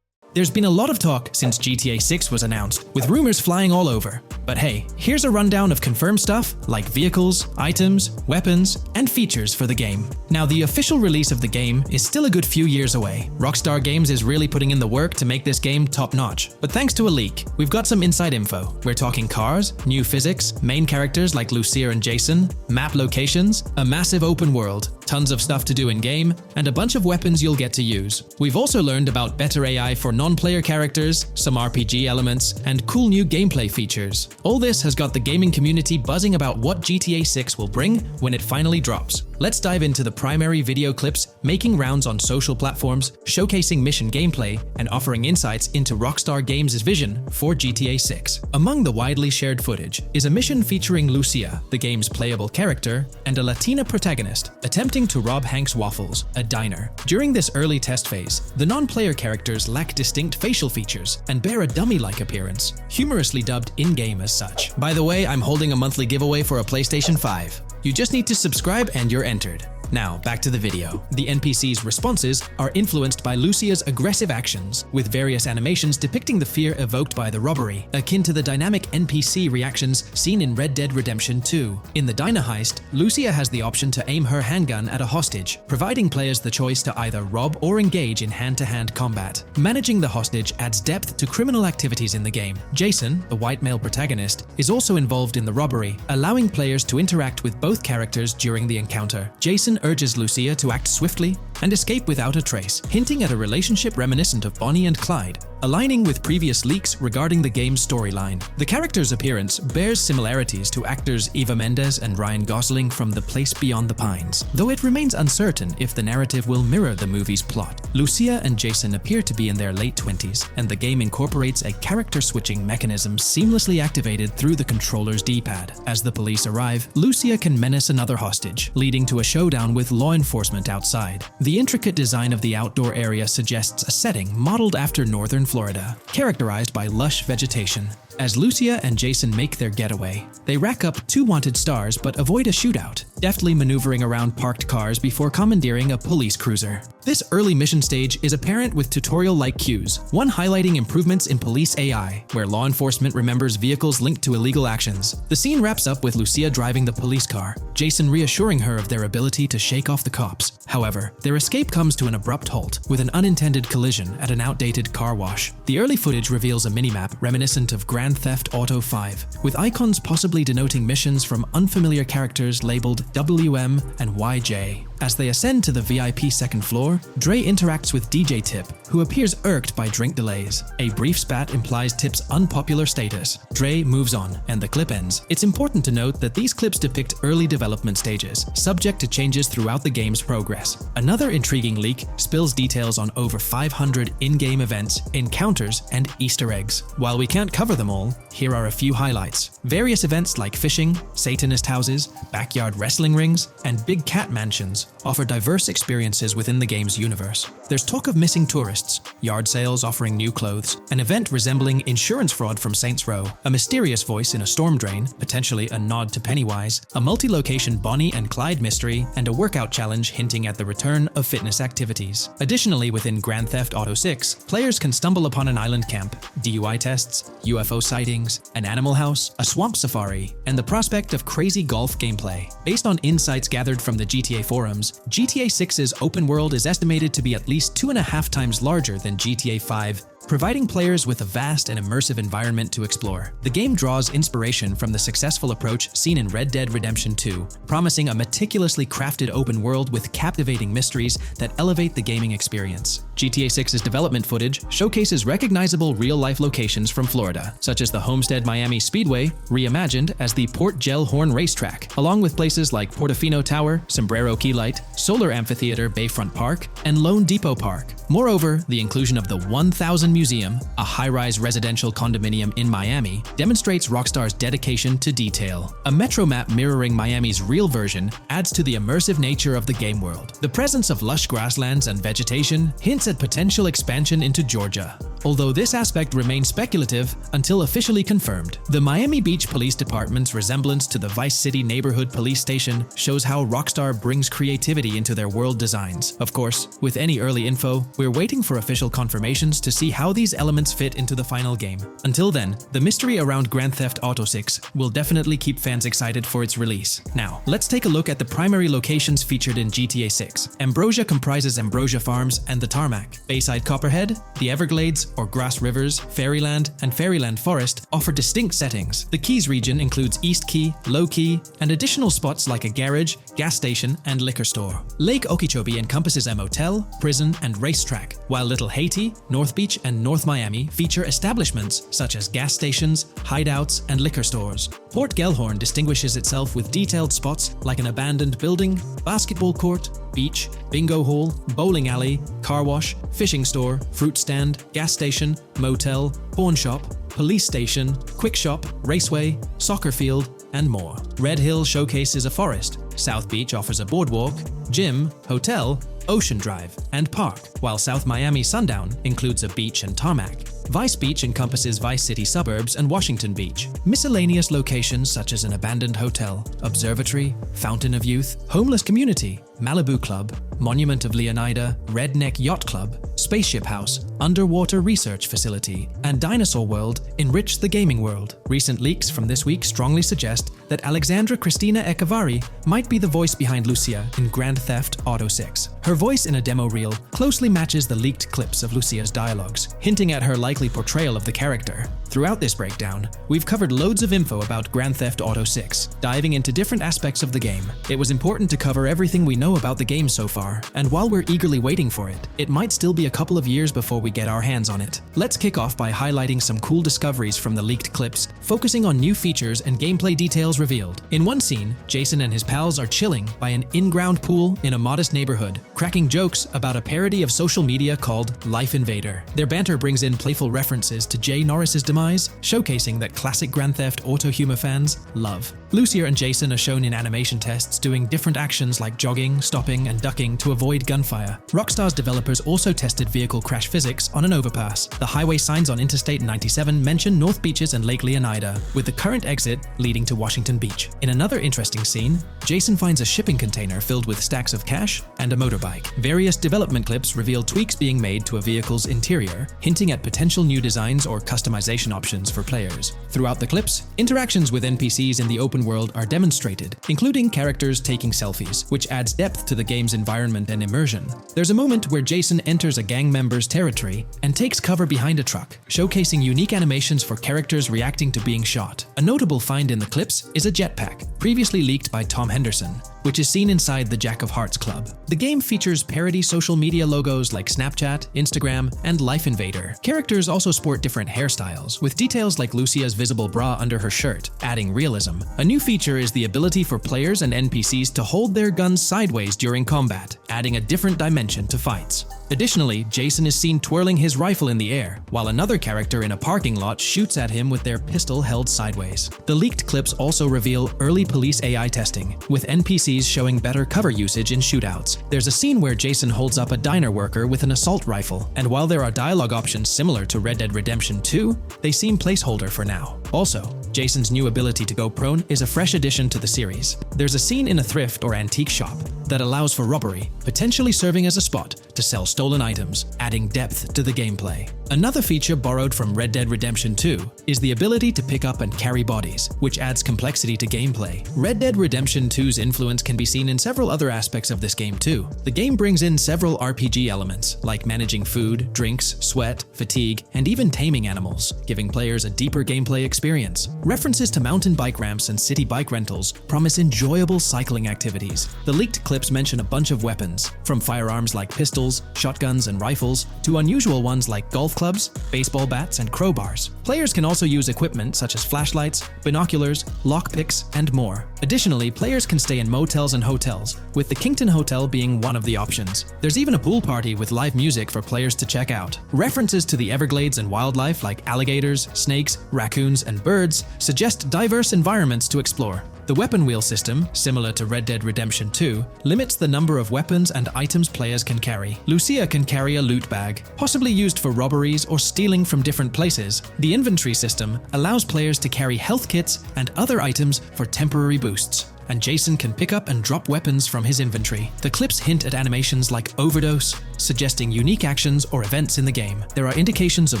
A: There's been a lot of talk since GTA 6 was announced, with rumors flying all over. But hey, here's a rundown of confirmed stuff like vehicles, items, weapons, and features for the game. Now, the official release of the game is still a good few years away. Rockstar Games is really putting in the work to make this game top-notch. But thanks to a leak, we've got some inside info. We're talking cars, new physics, main characters like Lucia and Jason, map locations, a massive open world, tons of stuff to do in-game, and a bunch of weapons you'll get to use. We've also learned about better AI for non-player characters, some RPG elements, and cool new gameplay features. All this has got the gaming community buzzing about what GTA 6 will bring when it finally drops. Let's dive into the primary video clips making rounds on social platforms, showcasing mission gameplay, and offering insights into Rockstar Games' vision for GTA 6. Among the widely shared footage is a mission featuring Lucia, the game's playable character, and a Latina protagonist attempting to rob Hank's Waffles, a diner. During this early test phase, the non-player characters lack distinct facial features and bear a dummy-like appearance, humorously dubbed in-game as such. By the way, I'm holding a monthly giveaway for a PlayStation 5. You just need to subscribe and you're entered. Now, back to the video. The NPC's responses are influenced by Lucia's aggressive actions, with various animations depicting the fear evoked by the robbery, akin to the dynamic NPC reactions seen in Red Dead Redemption 2. In the diner heist, Lucia has the option to aim her handgun at a hostage, providing players the choice to either rob or engage in hand-to-hand combat. Managing the hostage adds depth to criminal activities in the game. Jason, the white male protagonist, is also involved in the robbery, allowing players to interact with both characters during the encounter. Jason urges Lucia to act swiftly and escape without a trace, hinting at a relationship reminiscent of Bonnie and Clyde, aligning with previous leaks regarding the game's storyline. The character's appearance bears similarities to actors Eva Mendes and Ryan Gosling from The Place Beyond the Pines, though it remains uncertain if the narrative will mirror the movie's plot. Lucia and Jason appear to be in their late 20s, and the game incorporates a character switching mechanism seamlessly activated through the controller's D-pad. As the police arrive, Lucia can menace another hostage, leading to a showdown with law enforcement outside. The intricate design of the outdoor area suggests a setting modeled after northern Florida, characterized by lush vegetation. As Lucia and Jason make their getaway, they rack up 2 wanted stars but avoid a shootout, deftly maneuvering around parked cars before commandeering a police cruiser. This early mission stage is apparent with tutorial-like cues, one highlighting improvements in police AI, where law enforcement remembers vehicles linked to illegal actions. The scene wraps up with Lucia driving the police car, Jason reassuring her of their ability to shake off the cops. However, their escape comes to an abrupt halt, with an unintended collision at an outdated car wash. The early footage reveals a minimap reminiscent of Grand Theft Auto 5, with icons possibly denoting missions from unfamiliar characters labeled WM and YJ. As they ascend to the VIP second floor, Dre interacts with DJ Tip, who appears irked by drink delays. A brief spat implies Tip's unpopular status. Dre moves on, and the clip ends. It's important to note that these clips depict early development stages, subject to changes throughout the game's progress. Another intriguing leak spills details on over 500 in-game events, encounters, and Easter eggs. While we can't cover them all, here are a few highlights. Various events like fishing, Satanist houses, backyard wrestling rings, and big cat mansions offer diverse experiences within the game's universe. There's talk of missing tourists, yard sales offering new clothes, an event resembling insurance fraud from Saints Row, a mysterious voice in a storm drain, potentially a nod to Pennywise, a multi-location Bonnie and Clyde mystery, and a workout challenge hinting at the return of fitness activities. Additionally, within Grand Theft Auto 6, players can stumble upon an island camp, DUI tests, UFO sightings, an animal house, a swamp safari, and the prospect of crazy golf gameplay. Based on insights gathered from the GTA forums, GTA 6's open world is estimated to be at least 2.5 times larger than GTA 5, providing players with a vast and immersive environment to explore. The game draws inspiration from the successful approach seen in Red Dead Redemption 2, promising a meticulously crafted open world with captivating mysteries that elevate the gaming experience. GTA 6's development footage showcases recognizable real-life locations from Florida, such as the Homestead Miami Speedway, reimagined as the Port Gellhorn Racetrack, along with places like Portofino Tower, Sombrero Key Light, Solar Amphitheater Bayfront Park, and Lone Depot Park. Moreover, the inclusion of the 1000 Museum, a high-rise residential condominium in Miami, demonstrates Rockstar's dedication to detail. A metro map mirroring Miami's real version adds to the immersive nature of the game world. The presence of lush grasslands and vegetation hints at potential expansion into Georgia, although this aspect remains speculative until officially confirmed. The Miami Beach Police Department's resemblance to the Vice City Neighborhood Police Station shows how Rockstar brings creativity into their world designs. Of course, with any early info, we're waiting for official confirmations to see how these elements fit into the final game. Until then, the mystery around Grand Theft Auto 6 will definitely keep fans excited for its release. Now, let's take a look at the primary locations featured in GTA 6. Ambrosia comprises Ambrosia Farms and the Tarmac. Bayside Copperhead, the Everglades or Grass Rivers, Fairyland, and Fairyland Forest offer distinct settings. The Keys region includes East Key, Low Key, and additional spots like a garage, gas station, and liquor store. Lake Okeechobee encompasses a motel, prison, and racetrack, while Little Haiti, North Beach, and North Miami feature establishments such as gas stations, hideouts, and liquor stores. Port Gellhorn distinguishes itself with detailed spots like an abandoned building, basketball court, beach, bingo hall, bowling alley, car wash, fishing store, fruit stand, gas station, motel, pawn shop, police station, quick shop, raceway, soccer field, and more. Red Hill showcases a forest. South Beach offers a boardwalk, gym, hotel, Ocean Drive, and park, while South Miami Sundown includes a beach and tarmac. Vice Beach encompasses Vice City suburbs and Washington Beach. Miscellaneous locations such as an abandoned hotel, observatory, fountain of youth, homeless community, Malibu Club, Monument of Leonida, Redneck Yacht Club, Spaceship House, Underwater Research Facility, and Dinosaur World enrich the gaming world. Recent leaks from this week strongly suggest that Alexandra Christina Echevarri might be the voice behind Lucia in Grand Theft Auto 6. Her voice in a demo reel closely matches the leaked clips of Lucia's dialogues, hinting at her likely portrayal of the character. Throughout this breakdown, we've covered loads of info about Grand Theft Auto 6, diving into different aspects of the game. It was important to cover everything we know about the game so far, and while we're eagerly waiting for it, it might still be a couple of years before we get our hands on it. Let's kick off by highlighting some cool discoveries from the leaked clips, focusing on new features and gameplay details revealed. In one scene, Jason and his pals are chilling by an in-ground pool in a modest neighborhood, cracking jokes about a parody of social media called Life Invader. Their banter brings in playful references to Jay Norris's demise, showcasing that classic Grand Theft Auto humor fans love. Lucia and Jason are shown in animation tests doing different actions like jogging, stopping, and ducking to avoid gunfire. Rockstar's developers also tested vehicle crash physics on an overpass. The highway signs on Interstate 97 mention North Beaches and Lake Leonida, with the current exit leading to Washington Beach. In another interesting scene, Jason finds a shipping container filled with stacks of cash and a motorbike. Various development clips reveal tweaks being made to a vehicle's interior, hinting at potential new designs or customization options for players. Throughout the clips, interactions with NPCs in the open world are demonstrated, including characters taking selfies, which adds depth to the game's environment and immersion. There's a moment where Jason enters a gang member's territory and takes cover behind a truck, showcasing unique animations for characters reacting to being shot. A notable find in the clips is a jetpack, previously leaked by Tom Henderson, which is seen inside the Jack of Hearts Club. The game features parody social media logos like Snapchat, Instagram, and Life Invader. Characters also sport different hairstyles, with details like Lucia's visible bra under her shirt, adding realism. A new feature is the ability for players and NPCs to hold their guns sideways during combat, adding a different dimension to fights. Additionally, Jason is seen twirling his rifle in the air, while another character in a parking lot shoots at him with their pistol held sideways. The leaked clips also reveal early police AI testing, with NPCs showing better cover usage in shootouts. There's a scene where Jason holds up a diner worker with an assault rifle, and while there are dialogue options similar to Red Dead Redemption 2, they seem placeholder for now. Also, Jason's new ability to go prone is a fresh addition to the series. There's a scene in a thrift or antique shop that allows for robbery, potentially serving as a spot to sell stolen items, adding depth to the gameplay. Another feature borrowed from Red Dead Redemption 2 is the ability to pick up and carry bodies, which adds complexity to gameplay. Red Dead Redemption 2's influence can be seen in several other aspects of this game too. The game brings in several RPG elements, like managing food, drinks, sweat, fatigue, and even taming animals, giving players a deeper gameplay experience. References to mountain bike ramps and city bike rentals promise enjoyable cycling activities. The leaked clips mention a bunch of weapons, from firearms like pistols, shotguns, and rifles, to unusual ones like golf clubs, baseball bats, and crowbars. Players can also use equipment such as flashlights, binoculars, lockpicks, and more. Additionally, players can stay in motels and hotels, with the Kington Hotel being one of the options. There's even a pool party with live music for players to check out. References to the Everglades and wildlife like alligators, snakes, raccoons, and birds suggest diverse environments to explore. The weapon wheel system, similar to Red Dead Redemption 2, limits the number of weapons and items players can carry. Lucia can carry a loot bag, possibly used for robberies or stealing from different places. The inventory system allows players to carry health kits and other items for temporary boosts, and Jason can pick up and drop weapons from his inventory. The clips hint at animations like overdose, suggesting unique actions or events in the game. There are indications of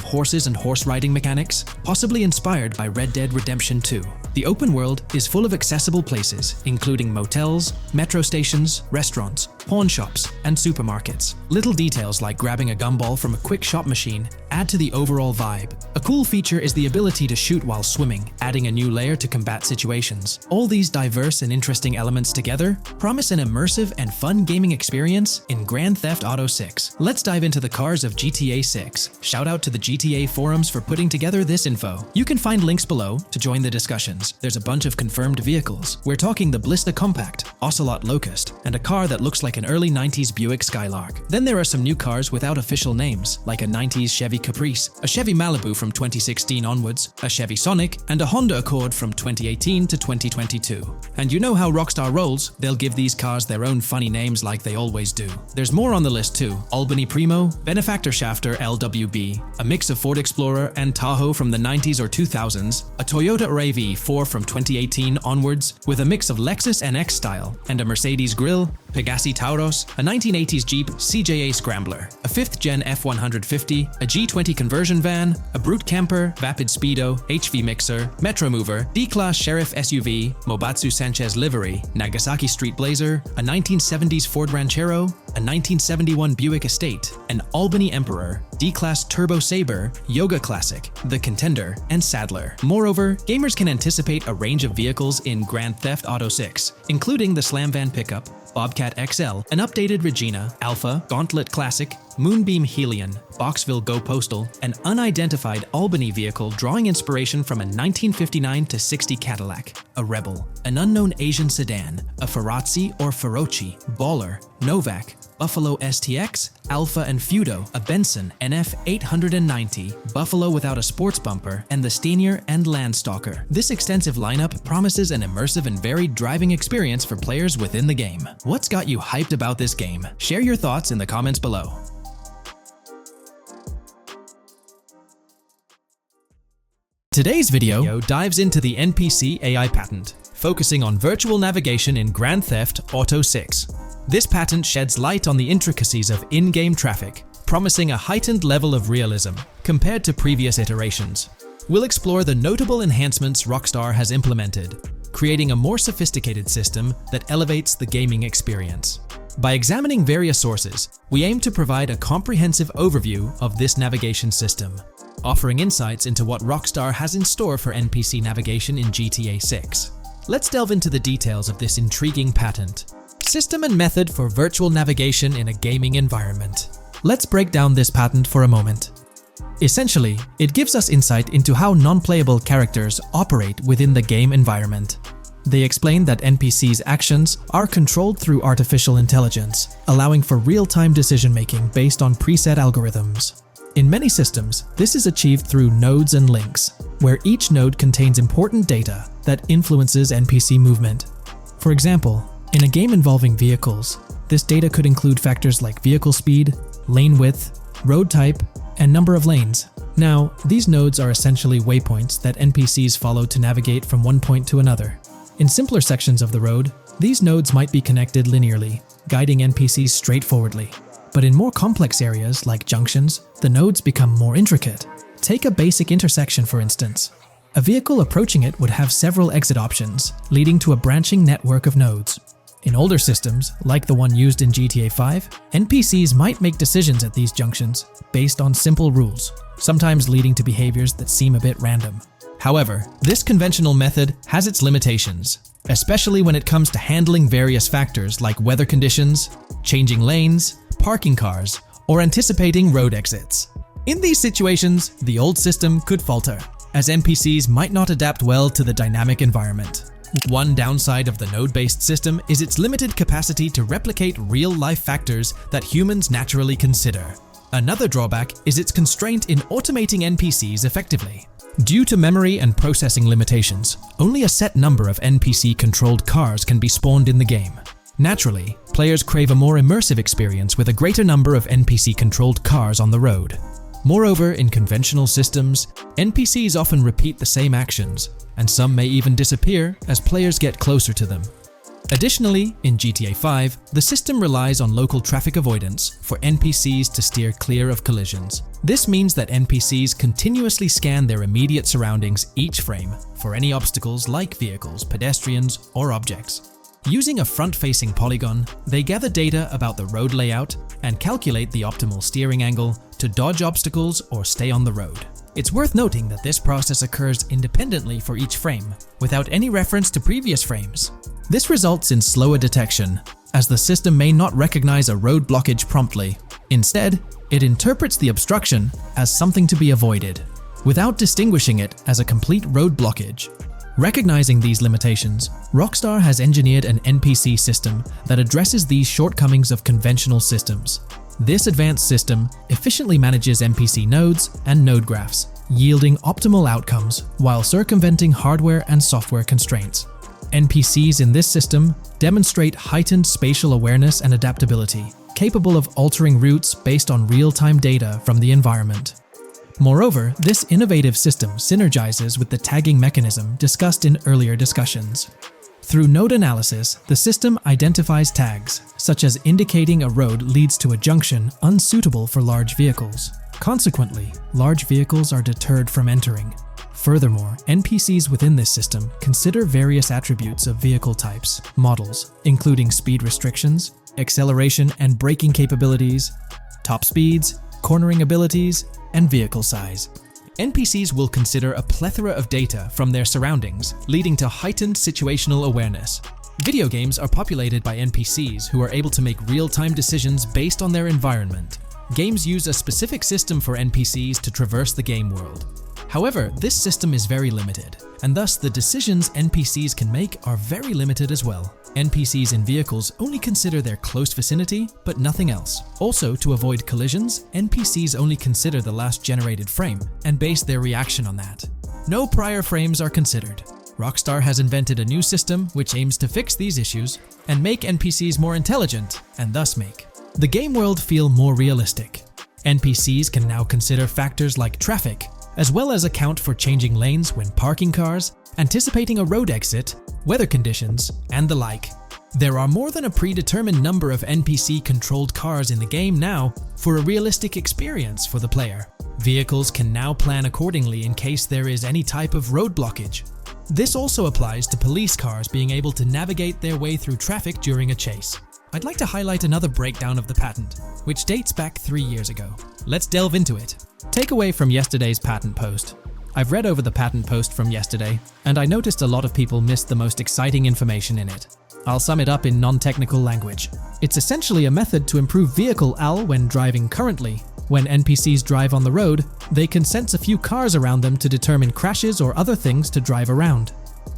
A: horses and horse riding mechanics, possibly inspired by Red Dead Redemption 2. The open world is full of accessible places, including motels, metro stations, restaurants, pawn shops, and supermarkets. Little details like grabbing a gumball from a quick shop machine add to the overall vibe. A cool feature is the ability to shoot while swimming, adding a new layer to combat situations. All these diverse and interesting elements together promise an immersive and fun gaming experience in Grand Theft Auto 6. Let's dive into the cars of GTA 6. Shout out to the GTA forums for putting together this info. You can find links below to join the discussions. There's a bunch of confirmed vehicles. We're talking the Blista Compact, Ocelot Locust, and a car that looks like an early 90s Buick Skylark. Then there are some new cars without official names, like a 90s Chevy Caprice, a Chevy Malibu from 2016 onwards, a Chevy Sonic, and a Honda Accord from 2018 to 2022. And you know how Rockstar rolls, they'll give these cars their own funny names like they always do. There's more on the list too. Albany Primo, Benefactor Shafter LWB, a mix of Ford Explorer and Tahoe from the 90s or 2000s, a Toyota RAV4 from 2018 onwards, with a mix of Lexus NX style, and a Mercedes grille, Pegassi Tauros, a 1980s Jeep CJA Scrambler, a 5th-gen F150, a G20 conversion van, a Brute Camper, Vapid Speedo, HV Mixer, Metro Mover, D-Class Sheriff SUV, Mobatsu Sanchez livery, Nagasaki Street Blazer, a 1970s Ford Ranchero, a 1971 Buick Estate, an Albany Emperor, D-Class Turbo Sabre, Yoga Classic, the Contender, and Sadler. Moreover, gamers can anticipate a range of vehicles in Grand Theft Auto 6, including the Slam Van pickup, Bobcat XL, an updated Regina, Alpha, Gauntlet Classic, Moonbeam Helion, Boxville Go Postal, an unidentified Albany vehicle drawing inspiration from a 1959-60 Cadillac, a Rebel, an unknown Asian sedan, a Ferrazzi or Feroci, Baller, Novak, Buffalo STX, Alpha and Feudo, a Benson NF 890, Buffalo without a sports bumper, and the Steyr and Landstalker. This extensive lineup promises an immersive and varied driving experience for players within the game. What's got you hyped about this game? Share your thoughts in the comments below. Today's video dives into the NPC AI patent, focusing on virtual navigation in Grand Theft Auto 6. This patent sheds light on the intricacies of in-game traffic, promising a heightened level of realism compared to previous iterations. We'll explore the notable enhancements Rockstar has implemented, creating a more sophisticated system that elevates the gaming experience. By examining various sources, we aim to provide a comprehensive overview of this navigation system, offering insights into what Rockstar has in store for NPC navigation in GTA 6. Let's delve into the details of this intriguing patent. System and method for virtual navigation in a gaming environment. Let's break down this patent for a moment. Essentially, it gives us insight into how non-playable characters operate within the game environment. They explain that NPCs' actions are controlled through artificial intelligence, allowing for real-time decision-making based on preset algorithms. In many systems, this is achieved through nodes and links, where each node contains important data that influences NPC movement. For example, in a game involving vehicles, this data could include factors like vehicle speed, lane width, road type, and number of lanes. Now, these nodes are essentially waypoints that NPCs follow to navigate from one point to another. In simpler sections of the road, these nodes might be connected linearly, guiding NPCs straightforwardly. But in more complex areas, like junctions, the nodes become more intricate. Take a basic intersection, for instance. A vehicle approaching it would have several exit options, leading to a branching network of nodes. In older systems, like the one used in GTA 5, NPCs might make decisions at these junctions based on simple rules, sometimes leading to behaviors that seem a bit random. However, this conventional method has its limitations, especially when it comes to handling various factors like weather conditions, changing lanes, parking cars, or anticipating road exits. In these situations, the old system could falter, as NPCs might not adapt well to the dynamic environment. One downside of the node-based system is its limited capacity to replicate real-life factors that humans naturally consider. Another drawback is its constraint in automating NPCs effectively. Due to memory and processing limitations, only a set number of NPC-controlled cars can be spawned in the game. Naturally, players crave a more immersive experience with a greater number of NPC-controlled cars on the road. Moreover, in conventional systems, NPCs often repeat the same actions, and some may even disappear as players get closer to them. Additionally, in GTA 5, the system relies on local traffic avoidance for NPCs to steer clear of collisions. This means that NPCs continuously scan their immediate surroundings each frame for any obstacles like vehicles, pedestrians, or objects. Using a front-facing polygon, they gather data about the road layout and calculate the optimal steering angle to dodge obstacles or stay on the road. It's worth noting that this process occurs independently for each frame, without any reference to previous frames. This results in slower detection, as the system may not recognize a road blockage promptly. Instead, it interprets the obstruction as something to be avoided, without distinguishing it as a complete road blockage. Recognizing these limitations, Rockstar has engineered an NPC system that addresses these shortcomings of conventional systems. This advanced system efficiently manages NPC nodes and node graphs, yielding optimal outcomes while circumventing hardware and software constraints. NPCs in this system demonstrate heightened spatial awareness and adaptability, capable of altering routes based on real-time data from the environment. Moreover, this innovative system synergizes with the tagging mechanism discussed in earlier discussions. Through node analysis, the system identifies tags, such as indicating a road leads to a junction unsuitable for large vehicles. Consequently, large vehicles are deterred from entering. Furthermore, NPCs within this system consider various attributes of vehicle types, models, including speed restrictions, acceleration and braking capabilities, top speeds, cornering abilities, and vehicle size. NPCs will consider a plethora of data from their surroundings, leading to heightened situational awareness. Video games are populated by NPCs who are able to make real-time decisions based on their environment. Games use a specific system for NPCs to traverse the game world. However, this system is very limited, and thus the decisions NPCs can make are very limited as well. NPCs in vehicles only consider their close vicinity, but nothing else. Also, to avoid collisions, NPCs only consider the last generated frame and base their reaction on that. No prior frames are considered. Rockstar has invented a new system which aims to fix these issues and make NPCs more intelligent, and thus make the game world feel more realistic. NPCs can now consider factors like traffic, as well as account for changing lanes when parking cars, anticipating a road exit, weather conditions, and the like. There are more than a predetermined number of NPC-controlled cars in the game now for a realistic experience for the player. Vehicles can now plan accordingly in case there is any type of road blockage. This also applies to police cars being able to navigate their way through traffic during a chase. I'd like to highlight another breakdown of the patent, which dates back 3 years ago. Let's delve into it. Takeaway from yesterday's patent post. I've read over the patent post from yesterday, and I noticed a lot of people missed the most exciting information in it. I'll sum it up in non-technical language. It's essentially a method to improve vehicle AL when driving currently. When NPCs drive on the road, they can sense a few cars around them to determine crashes or other things to drive around.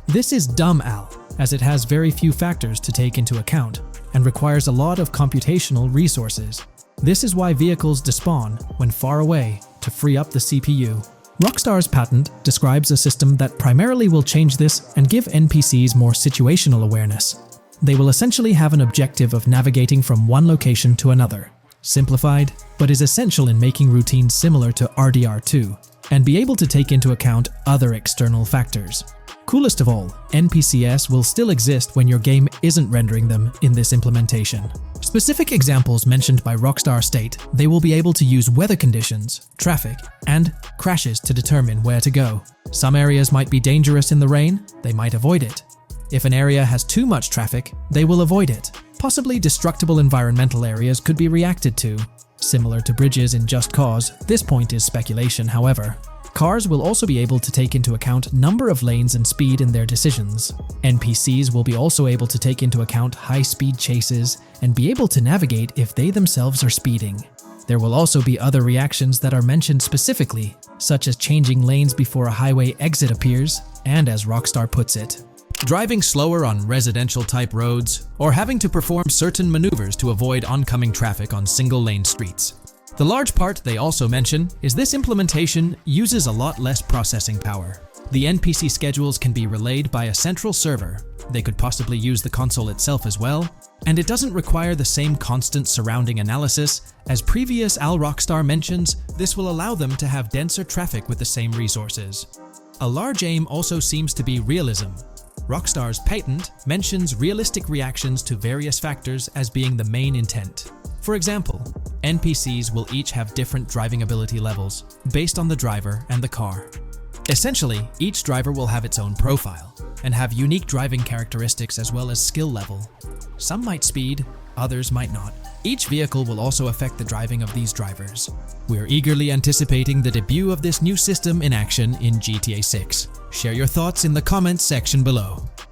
A: This is dumb AL, as it has very few factors to take into account, and requires a lot of computational resources. This is why vehicles despawn when far away to free up the CPU. Rockstar's patent describes a system that primarily will change this and give NPCs more situational awareness. They will essentially have an objective of navigating from one location to another. Simplified, but is essential in making routines similar to RDR2, and be able to take into account other external factors. Coolest of all, NPCs will still exist when your game isn't rendering them in this implementation. Specific examples mentioned by Rockstar state they will be able to use weather conditions, traffic, and crashes to determine where to go. Some areas might be dangerous in the rain, they might avoid it. If an area has too much traffic, they will avoid it. Possibly destructible environmental areas could be reacted to. Similar to bridges in Just Cause, this point is speculation, however. Cars will also be able to take into account number of lanes and speed in their decisions. NPCs will be also able to take into account high-speed chases and be able to navigate if they themselves are speeding. There will also be other reactions that are mentioned specifically, such as changing lanes before a highway exit appears, and as Rockstar puts it, driving slower on residential-type roads, or having to perform certain maneuvers to avoid oncoming traffic on single-lane streets. The large part they also mention is this implementation uses a lot less processing power. The NPC schedules can be relayed by a central server. They could possibly use the console itself as well, and it doesn't require the same constant surrounding analysis. As previous Rockstar mentions, this will allow them to have denser traffic with the same resources. A large aim also seems to be realism. Rockstar's patent mentions realistic reactions to various factors as being the main intent. For example, NPCs will each have different driving ability levels based on the driver and the car. Essentially, each driver will have its own profile and have unique driving characteristics as well as skill level. Some might speed, others might not. Each vehicle will also affect the driving of these drivers. We're eagerly anticipating the debut of this new system in action in GTA 6. Share your thoughts in the comments section below.